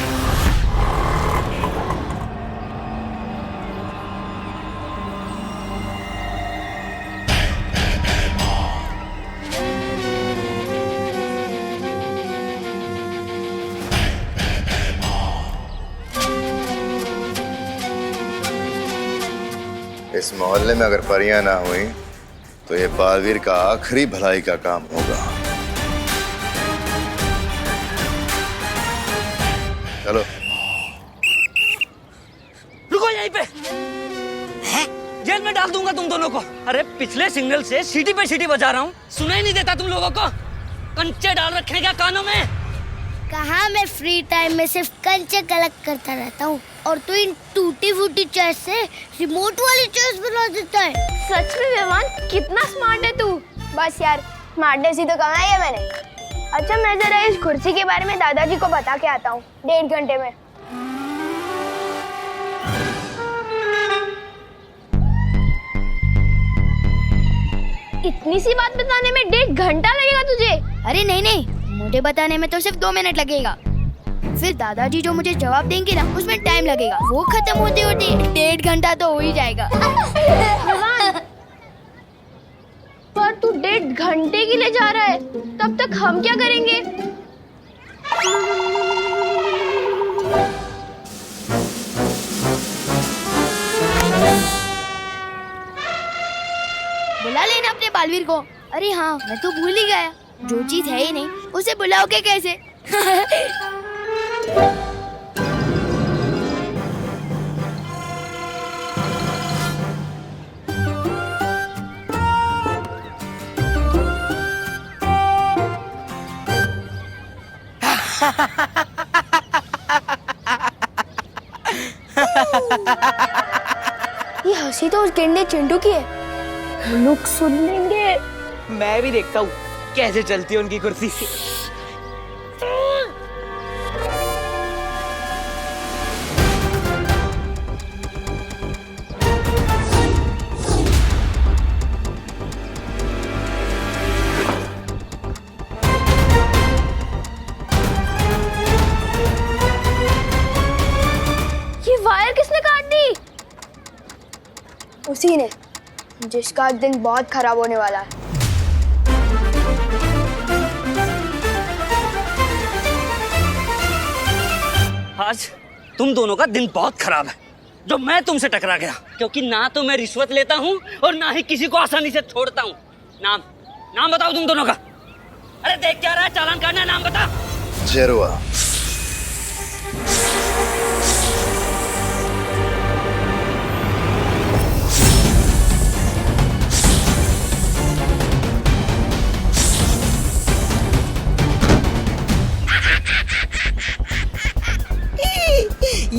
इस मोहल्ले में अगर परियां ना हुई तो ये बालवीर का आखिरी भलाई का काम होगा। चलो रुको यहीं पे। जेल में डाल दूंगा तुम दोनों को। अरे पिछले सिग्नल से सीटी पे सीटी बजा रहा हूँ, सुनाई नहीं देता तुम लोगों को? कंचे डाल रखे हैं क्या कानों में? कहाँ मैं फ्री टाइम में सिर्फ कंचे कलेक्ट करता रहता हूँ और तू इन टूटी फूटी चेस से रिमोट वाली चेस बना देता है। सच में विवान, कितना स्मार्ट है तू। बस यार, स्मार्टनेस ही तो कमाई है मैंने। अच्छा, मैं जरा इस कुर्सी के बारे में दादाजी को बता के आता हूँ 1.5 घंटे में। इतनी सी बात बताने में 1.5 घंटा लगेगा तुझे? अरे नहीं नहीं, मुझे बताने में तो सिर्फ 2 मिनट लगेगा। फिर दादाजी जो मुझे जवाब देंगे ना, उसमें टाइम लगेगा। वो खत्म होते होते 1.5 घंटा तो हो ही जाएगा। पर तू 1.5 घंटे के लिए जा रहा है, तब तक हम क्या करेंगे? बुला लेना अपने बालवीर को। अरे हाँ, मैं तो भूल ही गया, जो चीज है ही नहीं उसे बुलाओगे कैसे? ये हंसी तो उस गेंडे चिंटू की है। लोग सुन लेंगे। मैं भी देखता हूँ कैसे चलती है उनकी कुर्सी। ये वायर किसने काट दी? उसी ने, जिसका दिन बहुत खराब होने वाला है। आज तुम दोनों का दिन बहुत खराब है, जो मैं तुमसे टकरा गया, क्योंकि ना तो मैं रिश्वत लेता हूँ और ना ही किसी को आसानी से छोड़ता हूँ। नाम बताओ तुम दोनों का। अरे देख क्या रहा है, चालान काटना, नाम बता। जरुआ।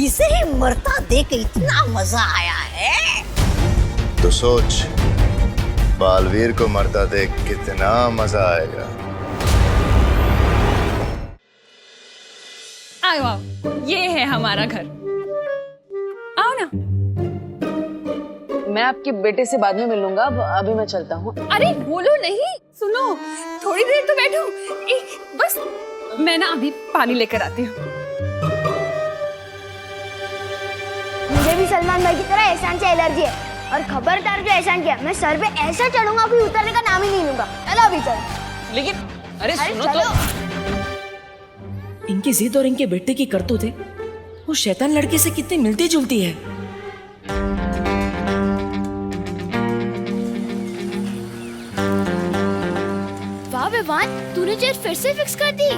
इसे ही मरता देख इतना मजा आया है। तो सोच, बालवीर को मरता देख कितना मजा आएगा। आओ आओ, ये है हमारा घर। आओ ना। मैं आपके बेटे से बाद में मिलूंगा, अभी मैं चलता हूँ। अरे बोलो नहीं, सुनो, थोड़ी देर तो बैठो। बस मैं ना अभी पानी लेकर आती हूँ। मुझे भी सलमान भाई की तरह एहसान से एलर्जी है, और खबरदार जो एहसान किया, मैं सर पे ऐसा चढ़ूंगा कि उतरने का नाम ही नहीं लूंगा। चलो अभी चलो। लेकिन अरे सुनो तो, इनकी जिद और इनके बेटे की करतूतें वो शैतान लड़के से कितनी मिलती जुलती है। वाह विवान, तूने चेयर फिर से फिक्स कर दी।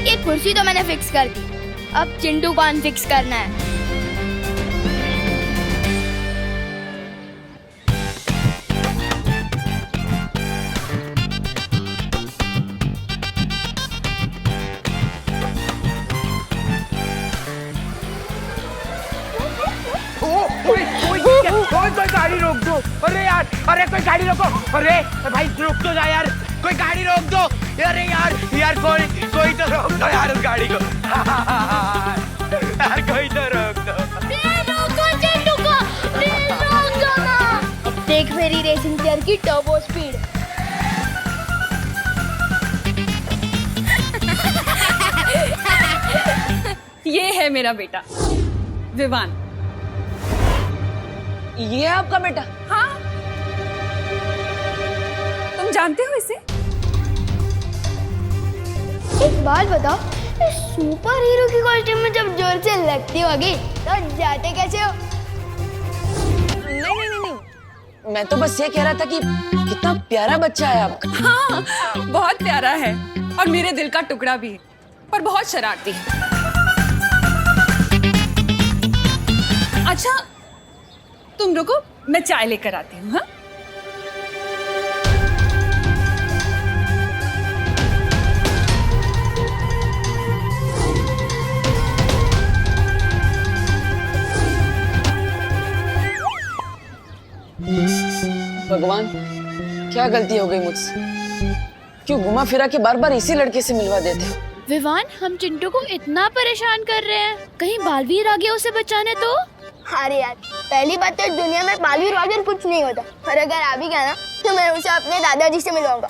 ये कुर्सी तो मैंने फिक्स कर दी, अब चिंटू को अनफिक्स करना है। कोई गाड़ी रोक दो। अरे यार, अरे कोई गाड़ी रोको। अरे भाई रुक तो जा यार, कोई गाड़ी रोक दो। अरे यार कोई तो रोक दो यार उस गाड़ी को। यार कोई तो रोक दो। अब देख मेरी रेसिंग चेयर की टर्बो स्पीड। ये है मेरा बेटा विवान। ये है आपका बेटा? हाँ, तुम जानते हो इसे? एक बात बताओ, सुपर हीरो की कॉस्ट्यूम में जब जोर से लगती होगी तो जाते कैसे हो? नहीं, मैं तो बस ये कह रहा था कि कितना प्यारा बच्चा है आपका। हाँ, बहुत प्यारा है और मेरे दिल का टुकड़ा भी है। पर बहुत शरारती है। अच्छा तुम रुको, मैं चाय लेकर आती हूँ। हाँ भगवान, क्या गलती हो गई मुझसे? क्यों घुमा फिरा के बार बार इसी लड़के से मिलवा देते हो? विवान, हम चिंटू को इतना परेशान कर रहे हैं, कहीं बालवीर आ गया उसे बचाने तो। अरे यार, पहली बात तो दुनिया में बालवीर वालवीर कुछ नहीं होता, और अगर आ भी गया ना तो मैं उसे अपने दादाजी से मिलवाऊंगा।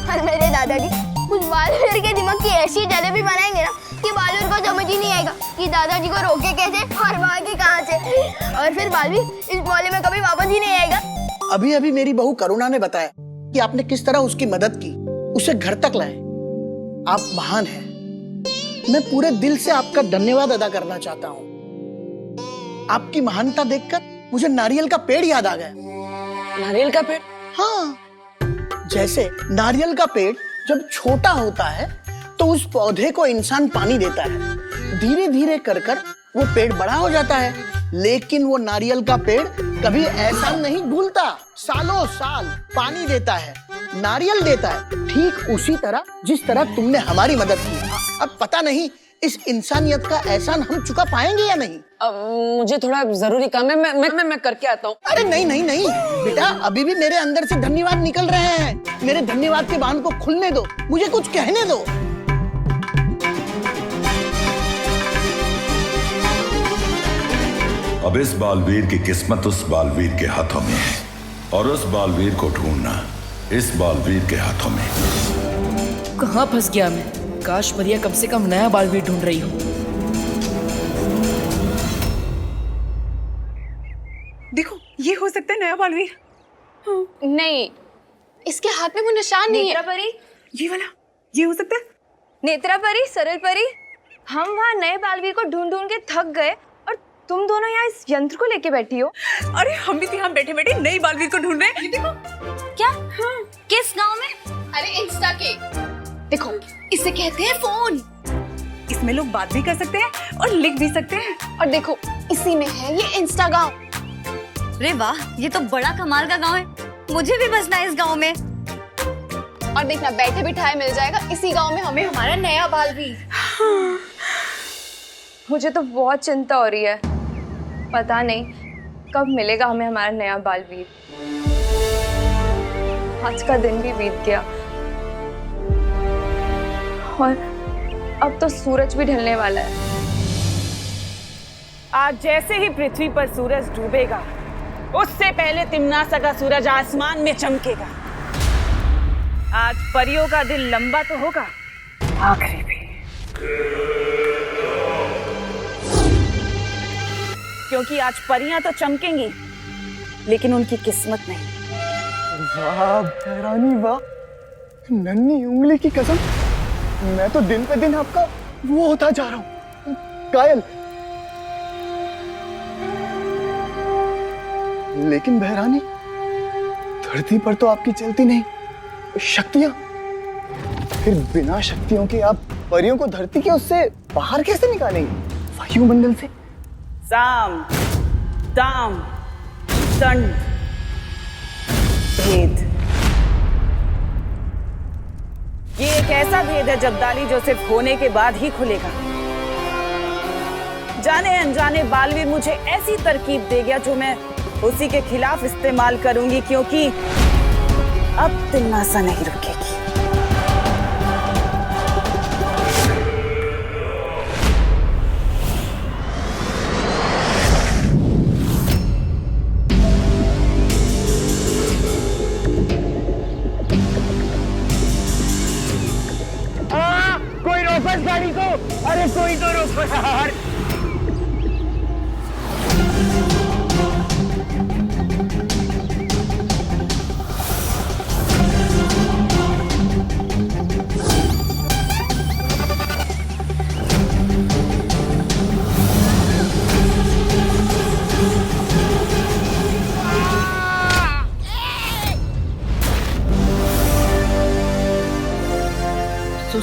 और मेरे दादाजी उस बालवीर के दिमाग की ऐसी जलेबी बनाएंगे ना कि बालवीर को समझ ही नहीं आएगा कि दादाजी को रोके कैसे और भागे कहाँ से, और फिर बालवीर इस मोहल्ले में कभी वापस ही नहीं आएगा। अभी अभी मेरी बहू करुणा ने बताया कि आपने किस तरह उसकी मदद की, उसे घर तक लाए। आप महान हैं। मैं पूरे दिल से आपका धन्यवाद अदा करना चाहता हूँ। आपकी महानता देखकर मुझे नारियल का पेड़ याद आ गया। नारियल का पेड़? हाँ, जैसे नारियल का पेड़ जब छोटा होता है तो उस पौधे को इंसान पानी देता है, धीरे धीरे कर कर वो पेड़ बड़ा हो जाता है। लेकिन वो नारियल का पेड़ कभी ऐसा नहीं भूलता, सालों साल पानी देता है, नारियल देता है, ठीक उसी तरह जिस तरह तुमने हमारी मदद की। अब पता नहीं इस इंसानियत का एहसान हम चुका पाएंगे या नहीं। मुझे थोड़ा जरूरी काम है, मैं करके आता हूँ। अरे नहीं नहीं नहीं बेटा, अभी भी मेरे अंदर से धन्यवाद निकल रहे हैं। मेरे धन्यवाद के बांध को खुलने दो, मुझे कुछ कहने दो। अब इस बालवीर की किस्मत उस बालवीर के हाथों में है, और उस बालवीर को ढूंढना इस बालवीर के हाथों में। कहाँ फंस गया मैं? काश मरिया कम से कम नया बालवीर ढूंढ रही हो। देखो, ये हो सकता है नया बालवीर। नहीं, इसके हाथ में वो निशान नहीं है। नेत्रा परी, ये वाला, ये हो सकता है। नेत्रा परी, सरल परी, हम वहाँ नए बालवीर को ढूंढ ढूंढ के थक गए और तुम दोनों यहाँ इस यंत्र को लेके बैठी हो। अरे हम भी यहाँ बैठे बैठे नई बालवीर को ढूंढ रहे हैं। देखो। क्या? हाँ। किस गांव में? अरे इंस्टा के। देखो, इसे कहते हैं फोन। इसमें लोग बात भी कर सकते हैं और लिख भी सकते हैं। और देखो, इसी में है ये इंस्टा गांव। अरे वाह, ये तो बड़ा कमाल का गांव है, मुझे भी बसना है इस गांव में। और देखना, बैठे बिठाए मिल जाएगा इसी गांव में हमें हमारा नया बालवीर। हाँ। मुझे तो बहुत चिंता हो रही है, पता नहीं कब मिलेगा हमें हमारा नया बालवीर। आज का दिन भी बीत गया और अब तो सूरज भी ढलने वाला है। आज जैसे ही पृथ्वी पर सूरज डूबेगा, उससे पहले तिम्नासा का सूरज आसमान में चमकेगा। आज परियों का दिन लंबा तो होगा, आखिरी भी, क्योंकि आज परियां तो चमकेंगी लेकिन उनकी किस्मत नहीं। वाह भैरानी वाह, नन्ही उंगली की कसम, मैं तो दिन पे दिन आपका वो होता जा रहा हूँ, कायल। लेकिन भैरानी, धरती पर तो आपकी चलती नहीं शक्तियां, फिर बिना शक्तियों के आप परियों को धरती के उससे बाहर कैसे निकालेंगे, वायुमंडल से? साम, दाम, दंड, भेद। ये एक ऐसा भेद है जगदाली जो सिर्फ होने के बाद ही खुलेगा। जाने अनजाने बालवीर मुझे ऐसी तरकीब दे गया जो मैं उसी के खिलाफ इस्तेमाल करूंगी, क्योंकि अब तिम्नासा नहीं रुकेगी। कोई रोको इस गाड़ी को, अरे कोई तो रोको यार।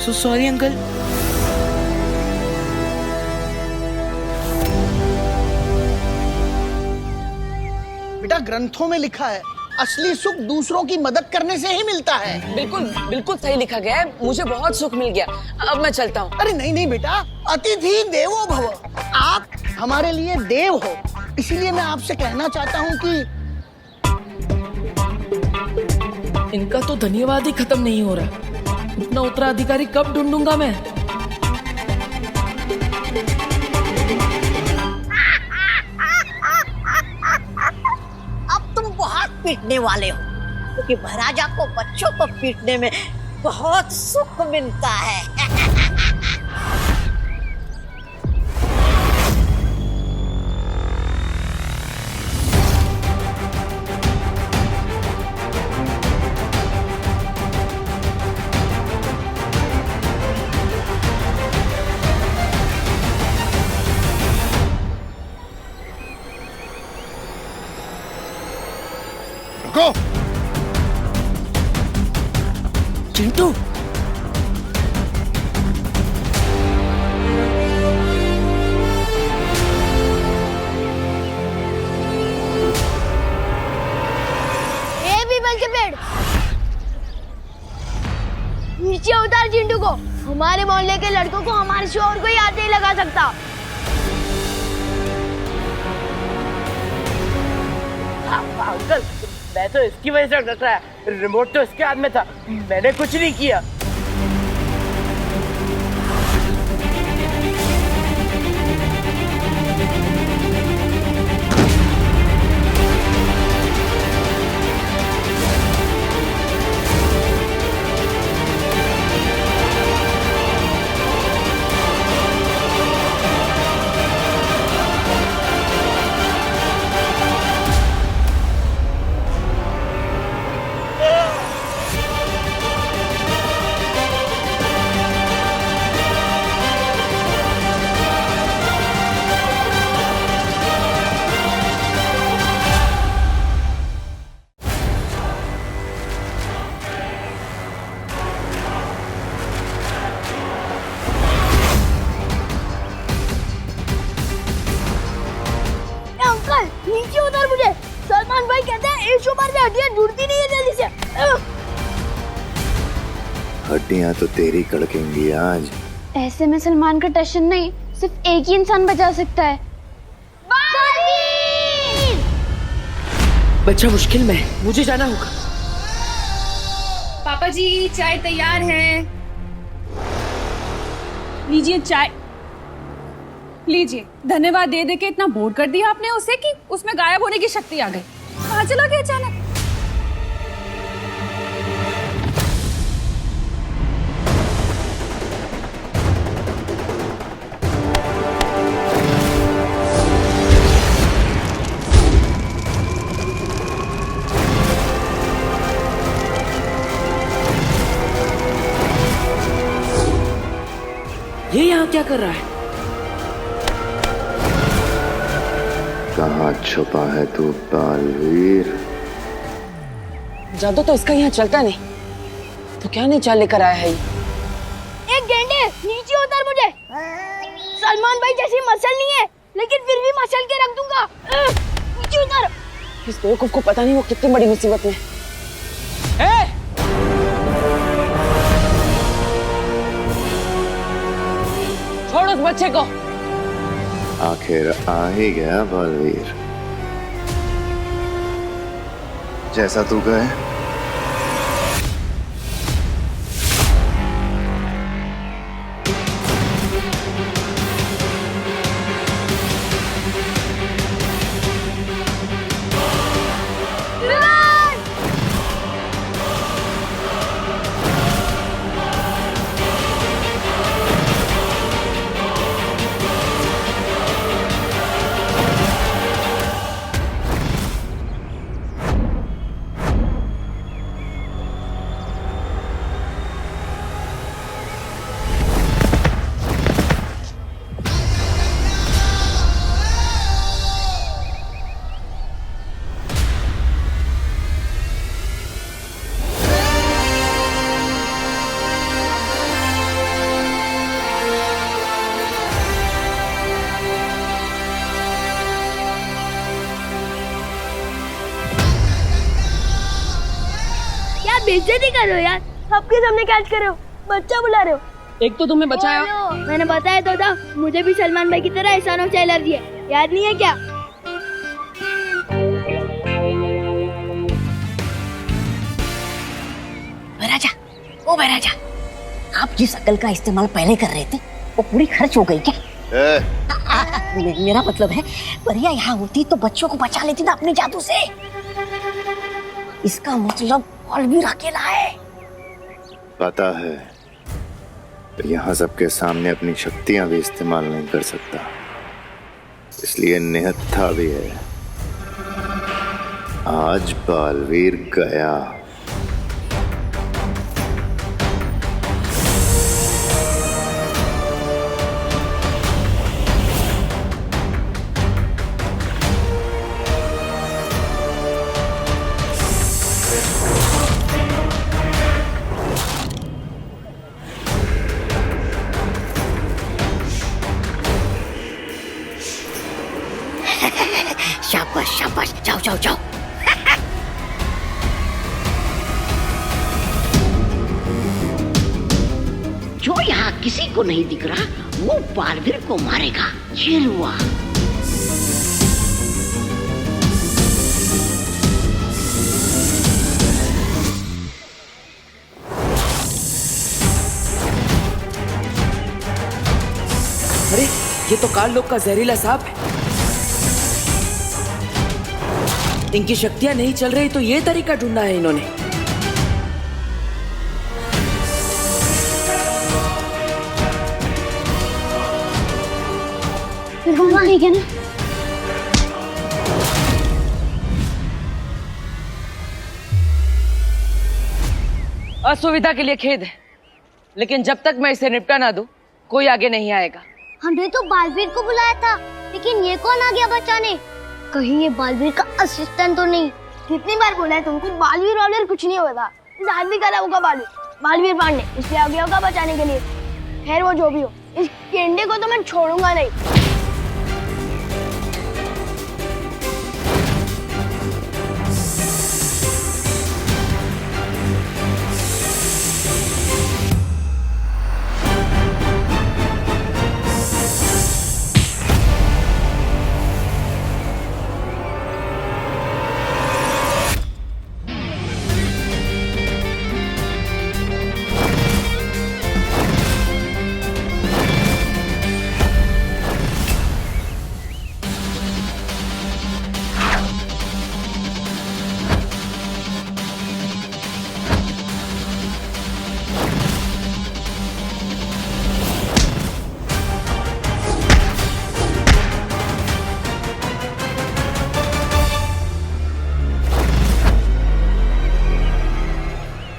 So sorry uncle. बेटा ग्रंथों में लिखा है असली सुख दूसरों की मदद करने से ही मिलता है। बिल्कुल बिल्कुल सही लिखा गया है, मुझे बहुत सुख मिल गया। अब मैं चलता हूँ। अरे नहीं नहीं बेटा, अतिथि देवो भव, आप हमारे लिए देव हो, इसीलिए मैं आपसे कहना चाहता हूँ कि इनका तो धन्यवाद ही खत्म नहीं हो रहा। इतना उत्तराधिकारी कब ढूंढूंगा मैं? अब तुम बहुत पीटने वाले हो, क्योंकि महाराजा को बच्चों को पीटने में बहुत सुख मिलता है। रुको। चिंटू, ए पीपल के पेड़, नीचे उतार चिंटू को। हमारे मोहल्ले के लड़कों को हमारे शोर को ही आते ही लगा सकता। अंकल, मैं तो इसकी वजह से डर रहा है, रिमोट तो इसके हाथ में था, मैंने कुछ नहीं किया। नीचे उतार मुझे। सलमान भाई कहते हैं इस उम्र में हड्डियां जुड़ती नहीं है जल्दी से। हड्डियां तो तेरी कड़केंगी आज। ऐसे में सलमान का टशन नहीं, सिर्फ एक ही इंसान बचा सकता है। बच्चा मुश्किल में है, मुझे जाना होगा। पापा जी चाय तैयार है, लीजिए चाय। लीजिए। धन्यवाद दे दे के इतना बोर कर दिया आपने उसे कि उसमें गायब होने की शक्ति आ गई। कहाँ चला गया अचानक? ये यहाँ क्या कर रहा है? कहाँ छुपा है तू बालवीर? जादू तो इसका यहाँ चलता नहीं, तो क्या नहीं चाल लेकर आया है ये? एक गेंडे, नीचे उतार मुझे। सलमान भाई जैसी मसल नहीं है, लेकिन फिर भी मसल के रख दूंगा। नीचे उतार। इस बेवकूफ को पता नहीं वो कितनी बड़ी मुसीबत में है। छोड़ उस बच्चे को। आखिर आ ही गया बालवीर, जैसा तू कहे। बेइज्जती कर रहे हो यार। सबके सामने कैच कर रहे हो, बच्चा बुला रहे हो। एक तो तुम्हें बचाया। मैंने बताया तो था, मुझे भी सलमान भाई की तरह एहसानों से एलर्जी है, याद नहीं है क्या? महाराजा, ओ महाराजा, आप जिस अकल का इस्तेमाल पहले कर रहे थे वो पूरी खर्च हो गई क्या? मेरा मतलब है परिया यहाँ होती तो बच्चों को बचा लेती ना अपने जादू से। इसका मतलब बालवीर अकेला है। पता है, यहाँ सबके सामने अपनी शक्तियां भी इस्तेमाल नहीं कर सकता, इसलिए निहत्था भी है। आज बालवीर गया। शाबाश शाबाश, जाओ जाओ जाओ। जो यहाँ किसी को नहीं दिख रहा वो बालवीर को मारेगा। चिरुआ अरे ये तो काल लोग का जहरीला सांप है। इनकी शक्तियां नहीं चल रही तो ये तरीका ढूंढा है इन्होंने। ठीक है ना? असुविधा के लिए खेद है, लेकिन जब तक मैं इसे निपटा ना दूं, कोई आगे नहीं आएगा। हमने तो बालवीर को बुलाया था, लेकिन ये कौन आ गया बचाने? कहीं ये बालवीर का असिस्टेंट तो नहीं? कितनी बार बोला है तुमको, बालवीर वालवीर कुछ नहीं होता। इस आदमी का नाम होगा बालवीर पांडे, इसलिए आ गया होगा बचाने के लिए। खैर वो जो भी हो, इस केंडे को तो मैं छोड़ूंगा नहीं।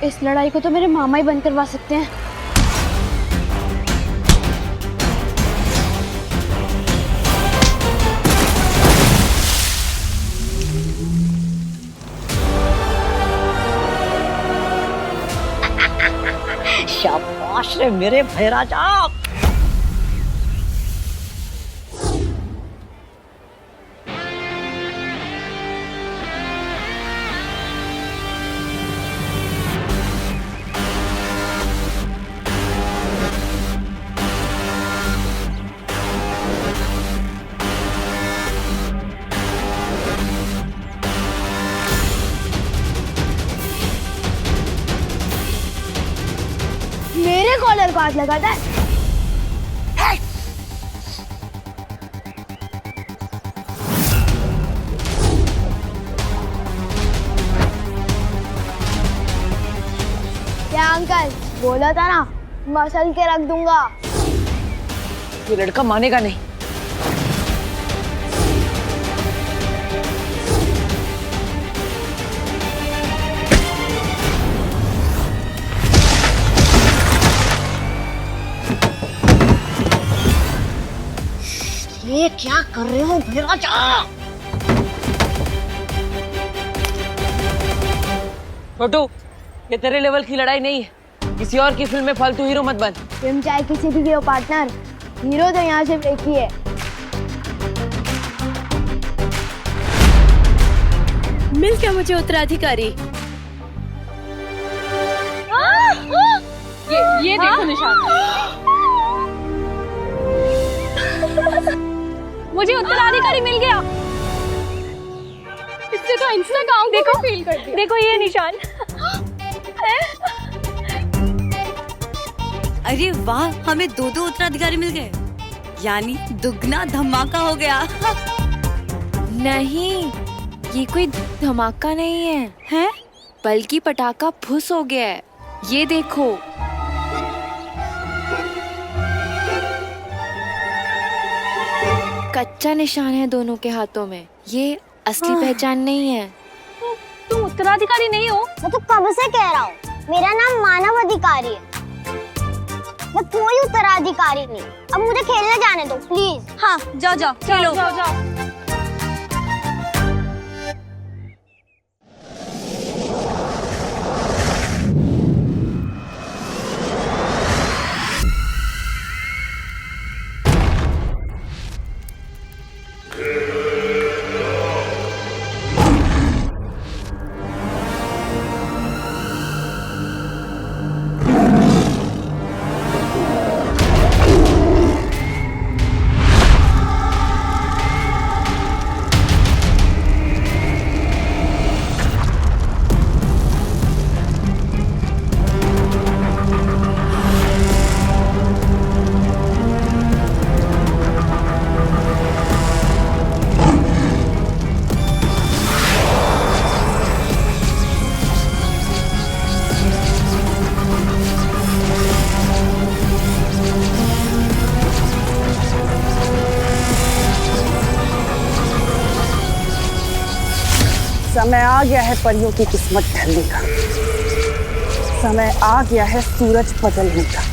इस लड़ाई को तो मेरे मामा ही बंद करवा सकते हैं। शाबाश रे मेरे भैराजा। मेरे कॉलर को हाथ लगाता है। क्या अंकल, बोला था ना मसल के रख दूंगा। ये लड़का मानेगा नहीं। ये क्या कर रहे हो भैराजा? छोटू, ये तेरे लेवल की लड़ाई नहीं है। किसी और की फिल्म में फालतू हीरो मत बन। तुम चाहे किसी भी हो पार्टनर, हीरो तो यहाँ सिर्फ एक ही है। मिल क्या मुझे उत्तराधिकारी। ये देखो निशान। मुझे उत्तराधिकारी मिल गया। इससे तो इंस्टेंट गाँव देखो फील कर दिया। देखो ये निशान। अरे वाह, हमें 2 उत्तराधिकारी मिल गए, यानी दुगना धमाका हो गया। नहीं, ये कोई धमाका नहीं है, हैं? बल्कि पटाखा फुस हो गया है। ये देखो। कच्चा निशान है दोनों के हाथों में, ये असली पहचान नहीं है। तुम उत्तराधिकारी नहीं हो? मैं तो कब से कह रहा हूँ, मेरा नाम मानव अधिकारी है, मैं कोई उत्तराधिकारी नहीं। अब मुझे खेलने जाने दो प्लीज। हाँ जाओ जाओ खेलो। जाओ। समय आ गया है परियों की किस्मत ढलने का, समय आ गया है सूरज बदलने का।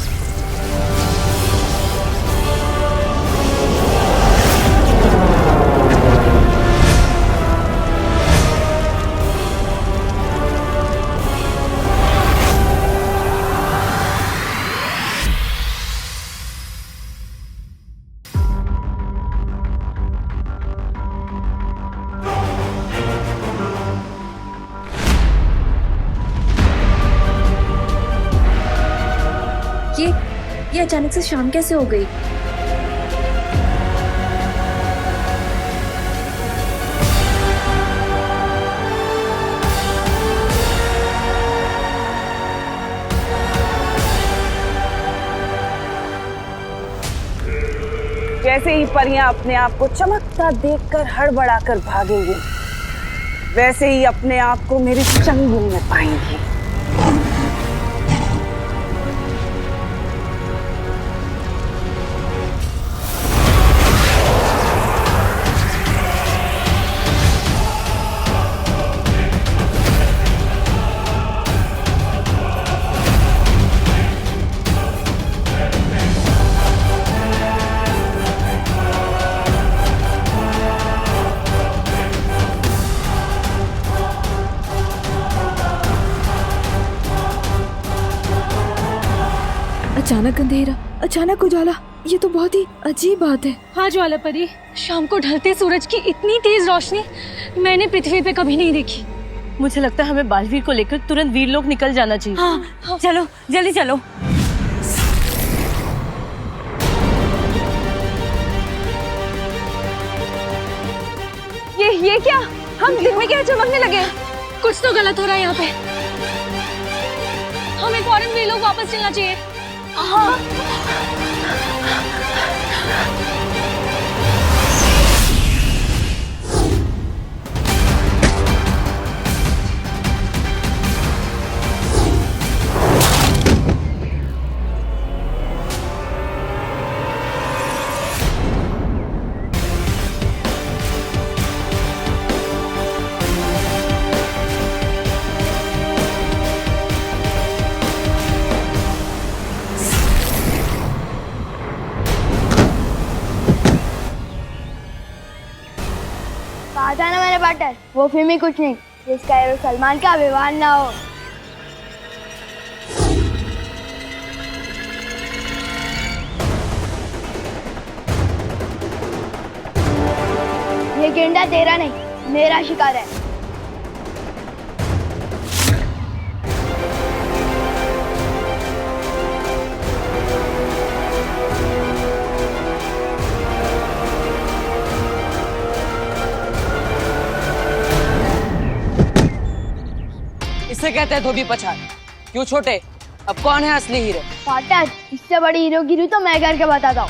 ये अचानक से शाम कैसे हो गई? जैसे ही परियां अपने आप को चमकता देखकर हड़बड़ाकर भागेंगी, वैसे ही अपने आप को मेरे चंगुल में पाएंगी। अचानक अंधेरा, अचानक उजाला, ये तो बहुत ही अजीब बात है। हाँ ज्वाला परी, शाम को ढलते सूरज की इतनी तेज रोशनी मैंने पृथ्वी पे कभी नहीं देखी। मुझे लगता है हमें बालवीर को लेकर तुरंत वीरलोक निकल जाना चाहिए। हाँ, चलो जल्दी चलो। ये क्या? हम दिन में क्या चमकने लगे? कुछ तो गलत हो रहा है यहाँ पे। हमें फौरन वीरलोक वापस चलना चाहिए। हाँ। कहा था ना मेरे पार्टनर, वो फिल्म ही कुछ नहीं जिसका हीरो सलमान का विवाह ना हो। ये गेंडा तेरा नहीं, मेरा शिकार है। इसे कहते हैं धोबी पछाड़। क्यों छोटे, अब कौन है असली हीरो? पार्टनर, इससे बड़ी हीरोगिरी तो मैं करके बताता हूँ।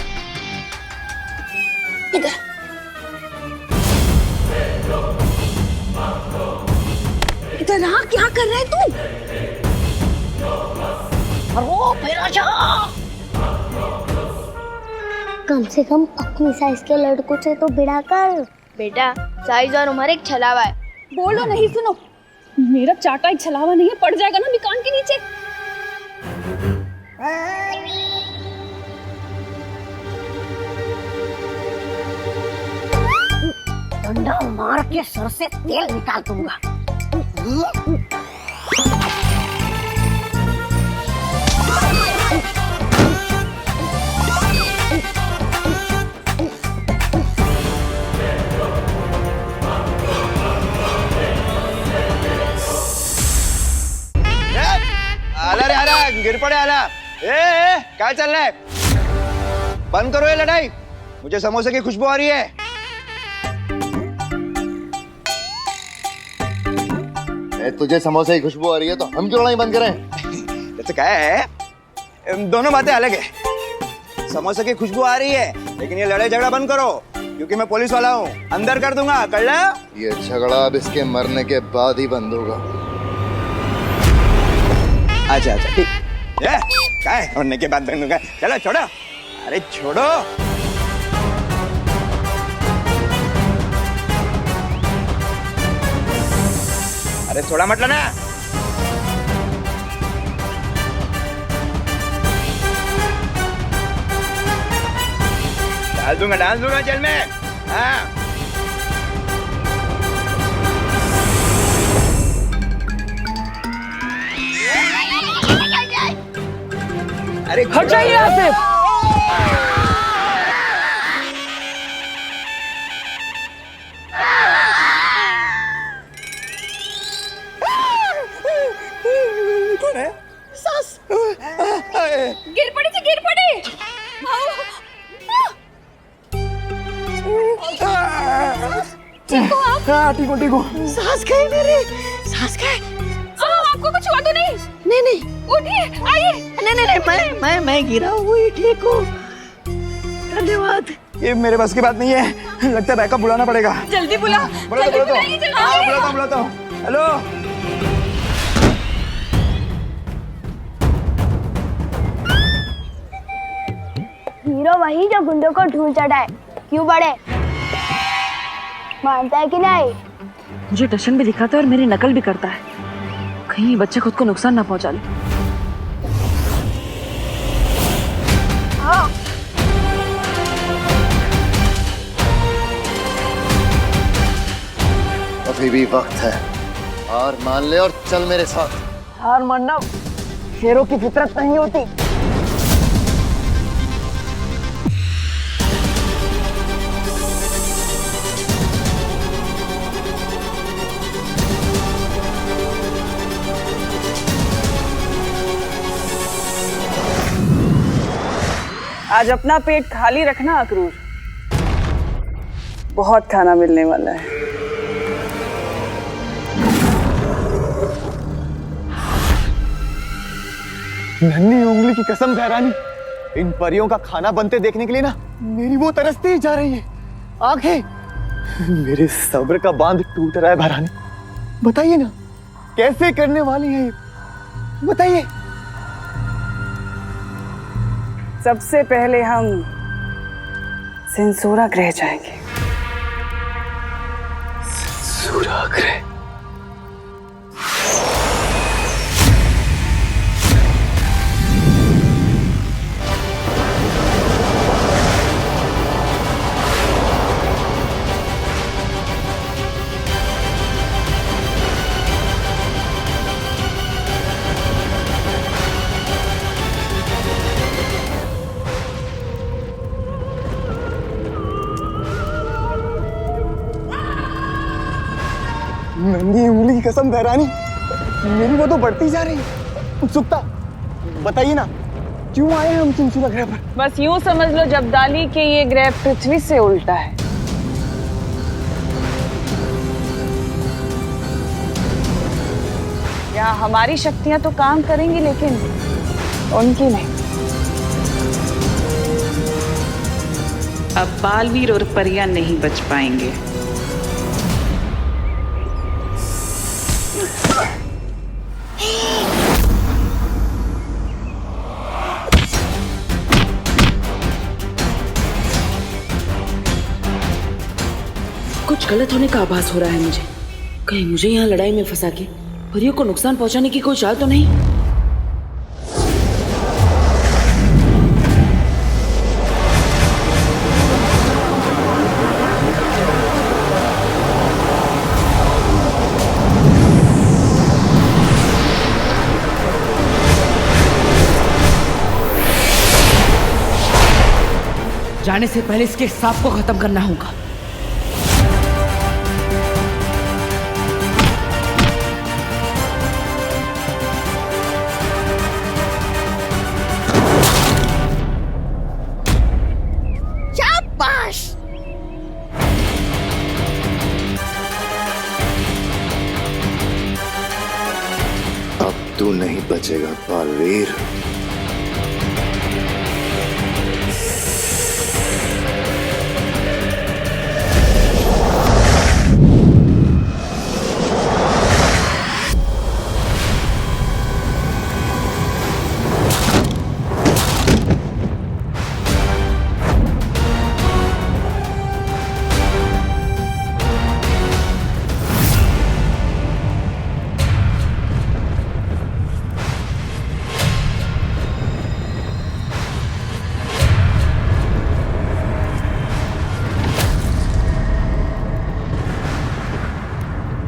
इधर आ, क्या कर रहा है तू? अरे फिर आजा। कम से कम अपनी साइज के लड़कों से तो भिड़ा कर। बेटा, साइज और उम्र एक छलावा है। बोलो नहीं, सुनो, मेरा चाटा एक छलावा नहीं है, पड़ जाएगा ना दुकान के नीचे। डंडा मार के सर से तेल निकाल दूंगा। आला रे आला, गिर पड़े आला। क्या चल रहा है? बंद करो ये लड़ाई, मुझे समोसे की खुशबू आ रही है। तुझे समोसे की खुशबू आ रही है तो हम क्यों लड़ाई बंद करें? जैसे क्या है, दोनों बातें अलग है। समोसे की खुशबू आ रही है, लेकिन ये लड़ाई झगड़ा बंद करो, क्योंकि मैं पुलिस वाला हूँ, अंदर कर दूंगा। कर ला? ये झगड़ा अब इसके मरने के बाद ही बंद होगा। अच्छा अच्छा ठीक है, क्या है मरने के बाद बंद होगा? चलो छोड़ो, अरे छोड़ो। अरे थोड़ा मत लेना। डाल दूंगा जेल में। हाँ अरे हट जाइए यहाँ से। सास गिर पड़ी थी, गिर पड़ी। ठीक हो आप? हाँ ठीक हो। सास गई मेरी, सास गई। आपको कुछ हुआ तो नहीं? नहीं नहीं, उठिए, आइए। नहीं मैं गिरा हुआ ही ठीक हूँ। धन्यवाद। ये मेरे बस की बात नहीं है, लगता है बैकअप बुलाना पड़ेगा। जल्दी बुला। बुलाता हूँ। हेलो, हीरो वही जो गुंडों को ढूंढ चढ़ाए। क्यों बड़े, मानता है कि नहीं? मुझे टशन भी दिखाता है और मेरी नकल भी करता है, कहीं ये बच्चे खुद को नुकसान ना पहुंचा ले। अभी भी वक्त है, हार मान ले और चल मेरे साथ। हार मानना शेरों की फितरत नहीं होती। आज अपना पेट खाली रखना अक्रूर, बहुत खाना मिलने वाला है। नन्ही उंगली की कसम भैरानी, इन परियों का खाना बनते देखने के लिए ना मेरी वो तरसती ही जा रही है आंखें। मेरे सब्र का बांध टूट रहा है भैरानी, बताइए ना कैसे करने वाली है ये, बताइए। सबसे पहले हम सेंसोरा ग्रह जाएंगे। सेंसोरा ग्रह? नंगी उंगली की कसम भैरानी, मेरी वो तो बढ़ती जा रही है। उत्सुकता, बताइए ना क्यों आए हम सेंसोरा ग्रह पर? बस यूं समझ लो जब्दाली के ये ग्रह पृथ्वी से उल्टा है। यहाँ हमारी शक्तियां तो काम करेंगी लेकिन उनकी नहीं। अब बालवीर और परियां नहीं बच पाएंगे। कुछ गलत होने का आभास हो रहा है मुझे। कहीं मुझे यहाँ लड़ाई में फंसा के परियों को नुकसान पहुंचाने की कोई चाल तो नहीं? जाने से पहले इसके सांप को खत्म करना होगा। शाबाश! अब तू नहीं बचेगा बालवीर।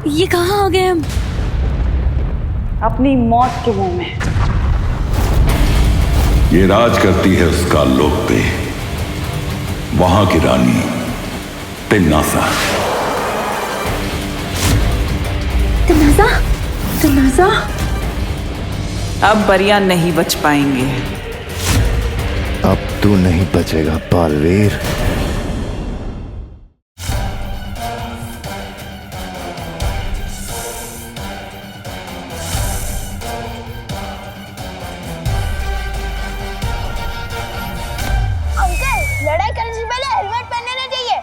ये कहाँ आ गए हम? अपनी मौत के मुंह में। ये राज करती है उस काललोक पे, वहां की रानी तिन्नासा। तिन्नासा? तिन्नासा? अब परियां नहीं बच पाएंगे। अब तू नहीं बचेगा बालवीर। लड़ाई करने से पहले हेलमेट पहन लेना चाहिए।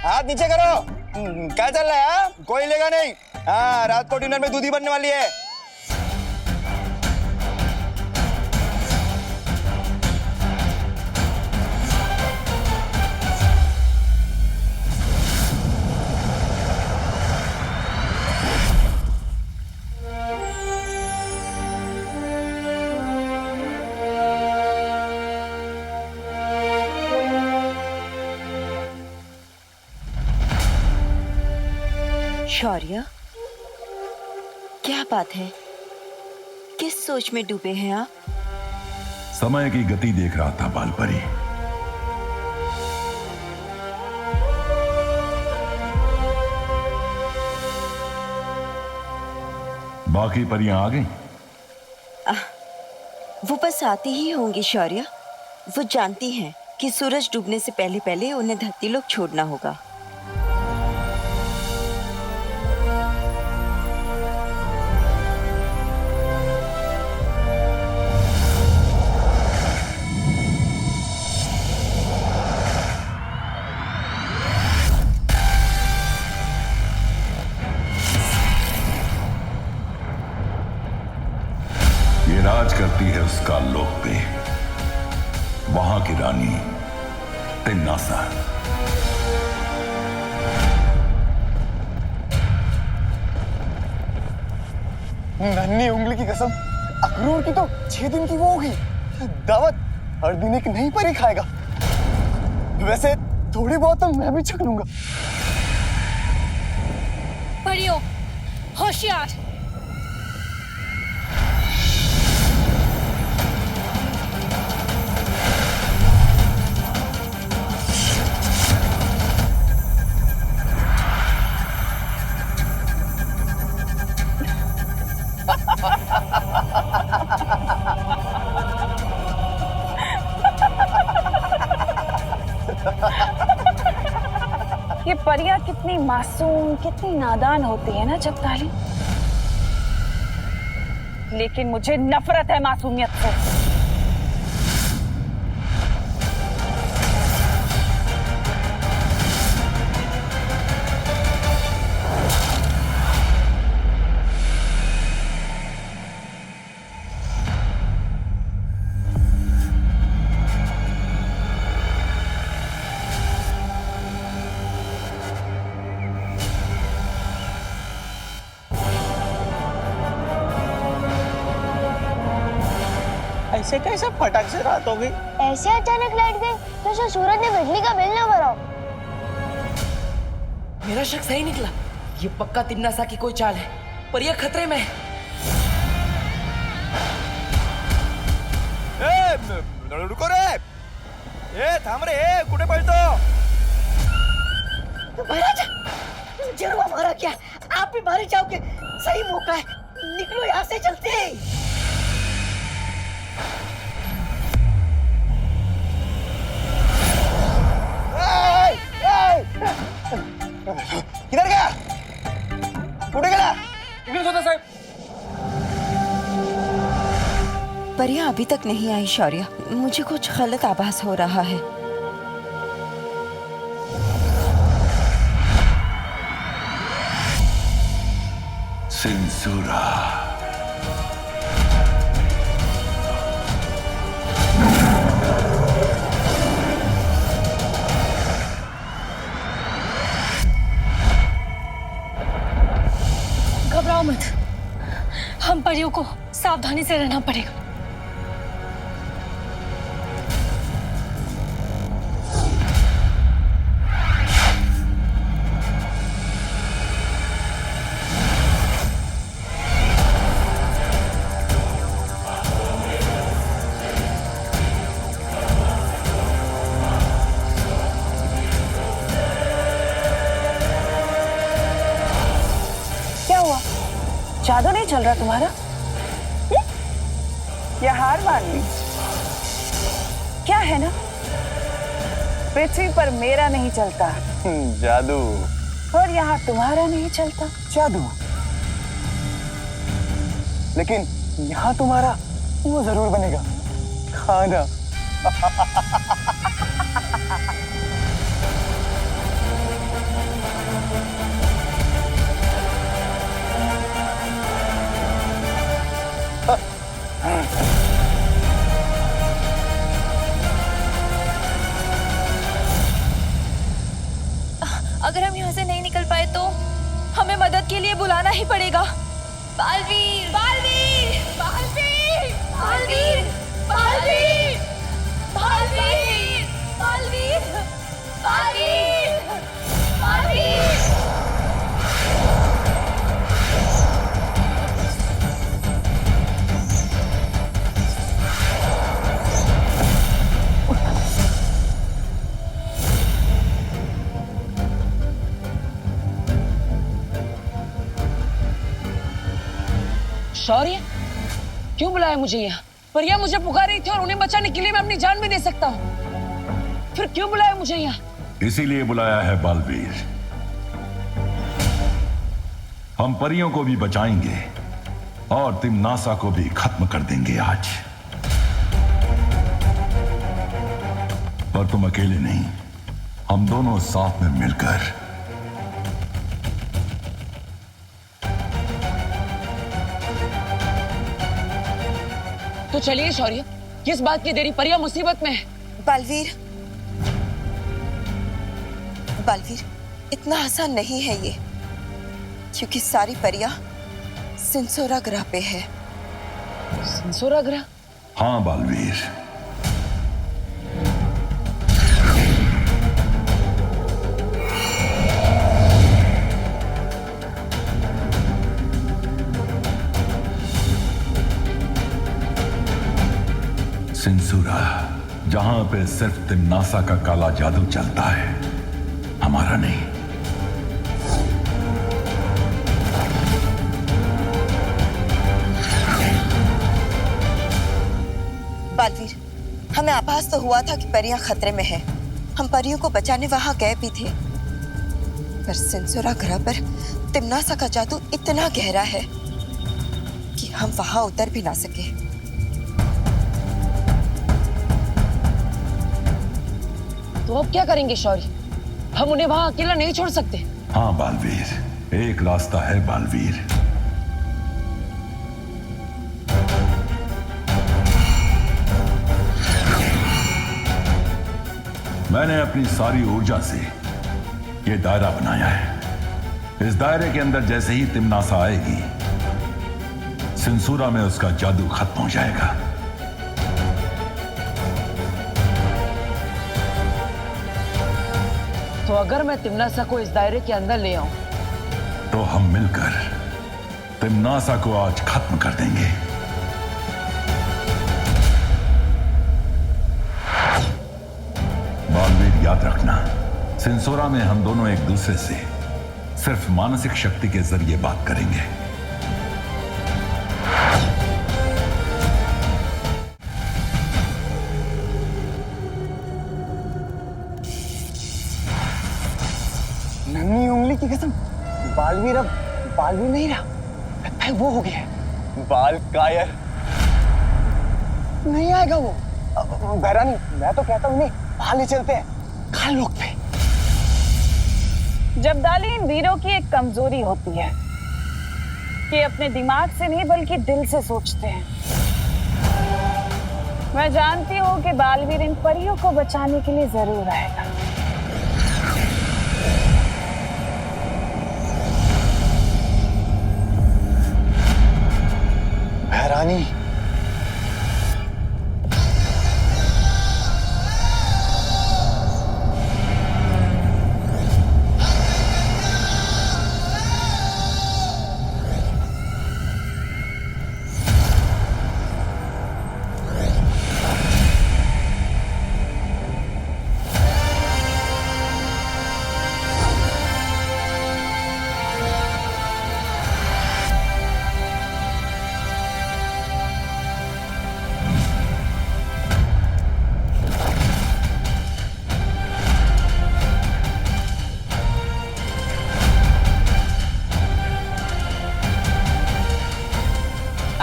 हाथ नीचे करो। क्या चल रहा है? कोई लेगा नहीं। हाँ, रात को डिनर में दूधी बनने वाली है। शौर्य, क्या बात है? किस सोच में डूबे हैं आप? समय की गति देख रहा था बालपरी। बाकी परियां आ गई? वो बस आती ही होंगी शौर्य। वो जानती हैं कि सूरज डूबने से पहले पहले उन्हें धरती लोक छोड़ना होगा। ये राज करती है उस काललोक पे, वहां की रानी तिन्नासा। नन्ही उंगली की कसम, अखरोट की तो 6 दिन की वो होगी दावत, हर दिन एक नई परी खाएगा। वैसे थोड़ी बहुत तो मैं भी छक लूंगा। परियों, होशियार। ये परियां कितनी मासूम, कितनी नादान होती है ना जगताली। लेकिन मुझे नफरत है मासूमियत से। ऐसे कैसे फटक से रात हो गई? ऐसे अचानक लाइट गई जैसे सूरज ने बिजली का बिल ना भरा। मेरा शक सही निकला, ये पक्का तिम्नासा की कोई चाल है। परिया खतरे में है। रुको रे, थांब रे, कुठे पळतो? महाराज, जरूर हमारा क्या, आप भी मारे जाओगे। सही मौका है, निकलो यहाँ से चलते हैं। किधर गया? कुठे गेला? इकडेच होता साहेब। परियां अभी तक नहीं आई शौर्य, मुझे कुछ गलत आभास हो रहा है। सिंसूरा, घबराओ मत, हम परियों को सावधानी से रहना पड़ेगा। जादू नहीं चल रहा तुम्हारा? या हार मान ली? क्या है ना, पृथ्वी पर मेरा नहीं चलता जादू, और यहाँ तुम्हारा नहीं चलता जादू, लेकिन यहाँ तुम्हारा वो जरूर बनेगा, खाना। अगर हम यहाँ से नहीं निकल पाए तो हमें मदद के लिए बुलाना ही पड़ेगा। बालवीर, बालवीर, बालवीर, बालवीर, बालवीर, बालवीर, बालवीर, बालवीर, बालवीर। शौर्य, क्यों बुलाया मुझे यहाँ? परिया मुझे पुकार रही थी और उन्हें बचाने के लिए मैं अपनी जान भी दे सकता हूँ। फिर क्यों बुलाया मुझे यहाँ? इसीलिए बुलाया है बालवीर। हम परियों को भी बचाएंगे और तिम्नासा को भी खत्म कर देंगे आज। पर तुम अकेले नहीं, हम दोनों साथ में मिलकर। तो चलिए शौर्य, किस बात की देरी, परिया मुसीबत में है। बालवीर, बालवीर, इतना आसान नहीं है ये, क्योंकि सारी परियां सिंसोरा ग्रह पे है। सिंसोरा ग्रह? हाँ बालवीर, सिंसुरा, जहां पे सिर्फ तिम्नासा का काला जादू चलता है, हमारा नहीं। बालवीर, हमें आभास तो हुआ था कि परियां खतरे में हैं। हम परियों को बचाने वहां गए भी थे, पर सिंसुरा ग्रह पर तिम्नासा का जादू इतना गहरा है कि हम वहां उतर भी ना सके। तो अब क्या करेंगे शौर्य? हम उन्हें वहां अकेला नहीं छोड़ सकते। हाँ बालवीर, एक रास्ता है बालवीर। मैंने अपनी सारी ऊर्जा से ये दायरा बनाया है। इस दायरे के अंदर जैसे ही तिम्नासा आएगी, सिंसुरा में उसका जादू खत्म हो जाएगा। तो अगर मैं तिम्नासा को इस दायरे के अंदर ले आऊं, तो हम मिलकर तिम्नासा को आज खत्म कर देंगे। बालवीर, याद रखना, सिंसोरा में हम दोनों एक दूसरे से सिर्फ मानसिक शक्ति के जरिए बात करेंगे। नन्ही उंगली की कसम, बालवीर अब बालवीर नहीं रहा, लगता है वो हो गया है बाल कायर। नहीं आएगा वो। बहरानी, मैं तो कहता हूँ नहीं, बाहर ले चलते हैं खाल लोग पे। जबदाली, इन वीरों की एक कमजोरी होती है कि अपने दिमाग से नहीं बल्कि दिल से सोचते हैं। मैं जानती हूँ कि बालवीर इन परियों को बचाने के लिए जरूर आएगा। बहरानी,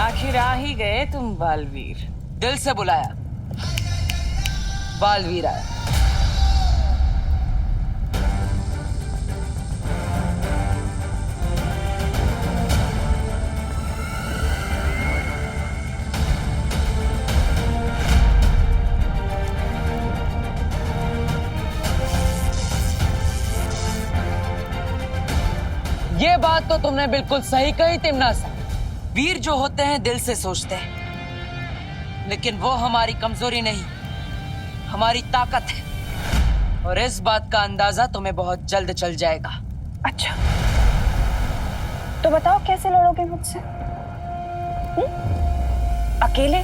आखिर आ ही गए तुम बालवीर। दिल से बुलाया, बालवीर आया। ये बात तो तुमने बिल्कुल सही कही तिम्नासा। वीर जो होते हैं दिल से सोचते हैं, लेकिन वो हमारी कमजोरी नहीं, हमारी ताकत है। और इस बात का अंदाजा तुम्हें बहुत जल्द चल जाएगा। अच्छा, तो बताओ कैसे लड़ोगे मुझसे? अकेले?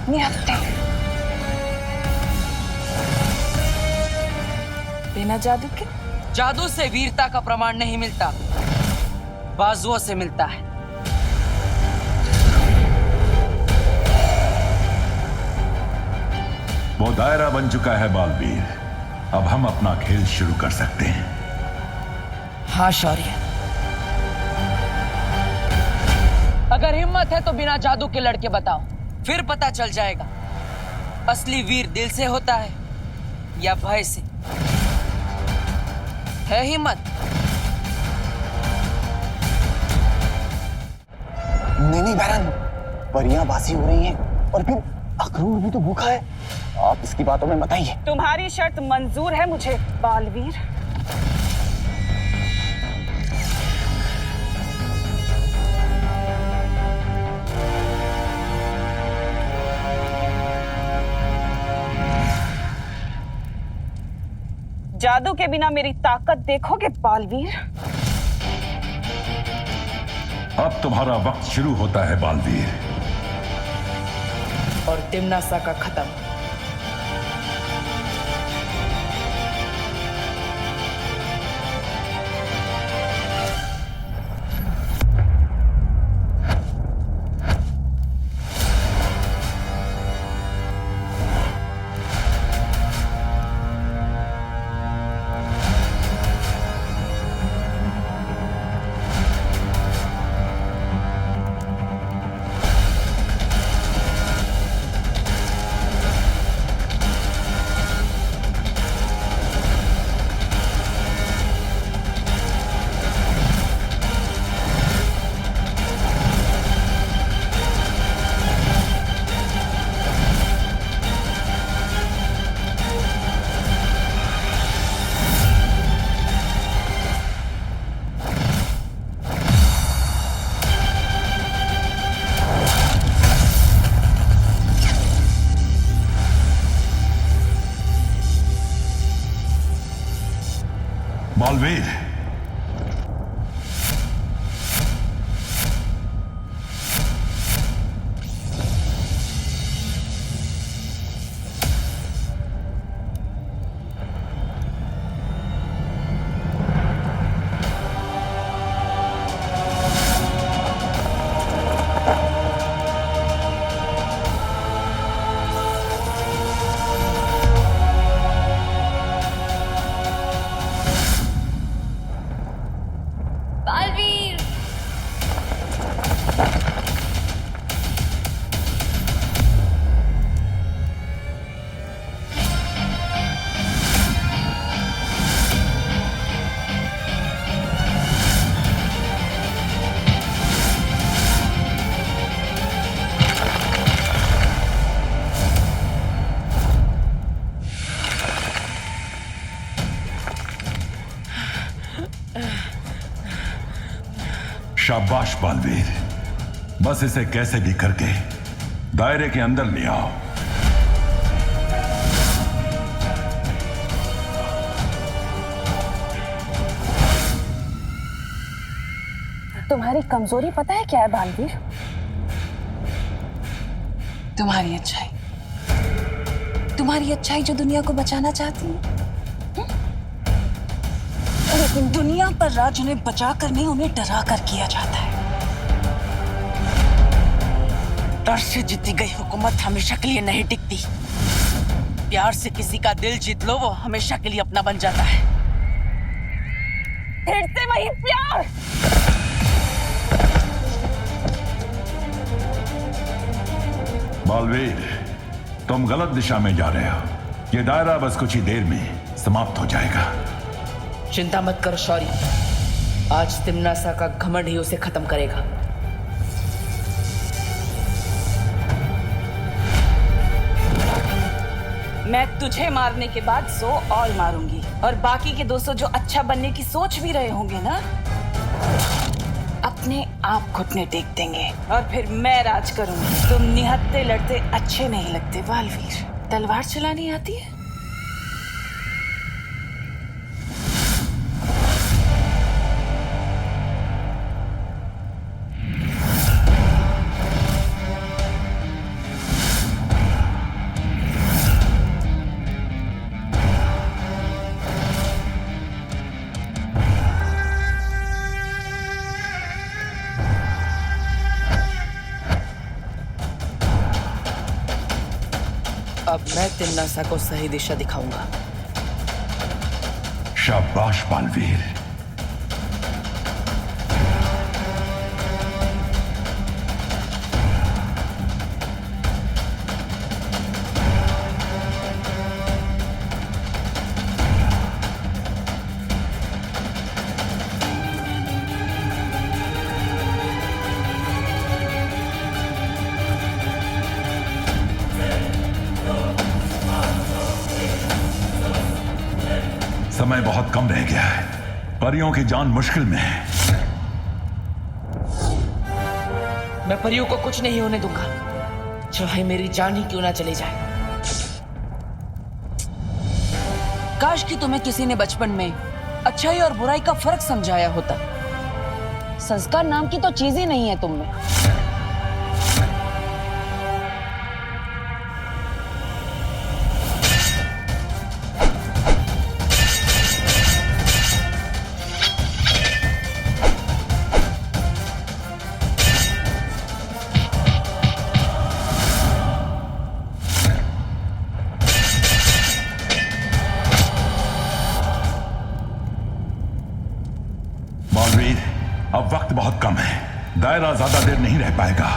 निहत्थे? बिना जादू के? जादू से वीरता का प्रमाण नहीं मिलता, बाजुओं से मिलता है। वो दायरा बन चुका है बालवीर, अब हम अपना खेल शुरू कर सकते हैं। हाँ शौर्य, अगर हिम्मत है तो बिना जादू के लड़के बताओ, फिर पता चल जाएगा असली वीर दिल से होता है या भय से। है हिम्मत? नहीं बहरान, परियां बासी हो रही हैं और फिर अखरूर भी तो भूखा है। आप इसकी बातों में मत आइए। तुम्हारी शर्त मंजूर है मुझे बालवीर, जादू के बिना मेरी ताकत देखोगे बालवीर? अब तुम्हारा वक्त शुरू होता है बालवीर। और तिम्नासा का खत्म। बालवीर, शाबाश बालवीर, बस इसे कैसे भी करके दायरे के अंदर ले आओ। तुम्हारी कमजोरी पता है क्या है बालवीर? तुम्हारी अच्छाई। तुम्हारी अच्छाई जो दुनिया को बचाना चाहती है, लेकिन दुनिया पर राज उन्हें बचा कर नहीं, उन्हें डरा कर किया जाता है। डर से जीती गई हुकूमत हमेशा के लिए नहीं टिकती। प्यार से किसी का दिल जीत लो, वो हमेशा के लिए अपना बन जाता है। फिर से वही प्यार। बालवीर, तुम गलत दिशा में जा रहे हो। ये दायरा बस कुछ ही देर में समाप्त हो जाएगा। चिंता मत करो शौरी, आज तिम्नासा का घमंड ही उसे खत्म करेगा। मैं तुझे मारने के बाद 100 और मारूंगी, और बाकी के 200 जो अच्छा बनने की सोच भी रहे होंगे ना, अपने आप घुटने टेक देंगे और फिर मैं राज करूंगी। तुम निहत्थे लड़ते अच्छे नहीं लगते बालवीर। तलवार चलानी आती है? अब मैं तिम्नासा को सही दिशा दिखाऊंगा। शाबाश बालवीर। समय बहुत कम रह गया है। परियों की जान मुश्किल में है। मैं परियों को कुछ नहीं होने दूंगा, चाहे मेरी जान ही क्यों ना चली जाए। काश कि तुम्हें किसी ने बचपन में अच्छाई और बुराई का फर्क समझाया होता। संस्कार नाम की तो चीज ही नहीं है तुम में। बालवीर, अब वक्त बहुत कम है, दायरा ज्यादा देर नहीं रह पाएगा।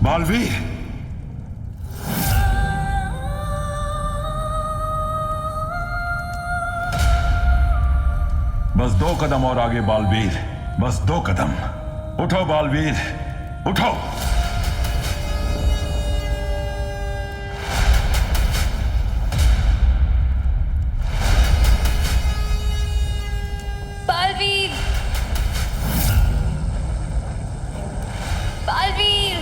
बालवीर, बस 2 कदम और आगे बालवीर, बस 2 कदम। उठो बालवीर, उठो। बालवीर, बालवीर,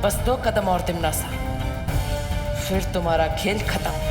बस 2 कदम और तिमनासा, फिर तुम्हारा खेल खत्म।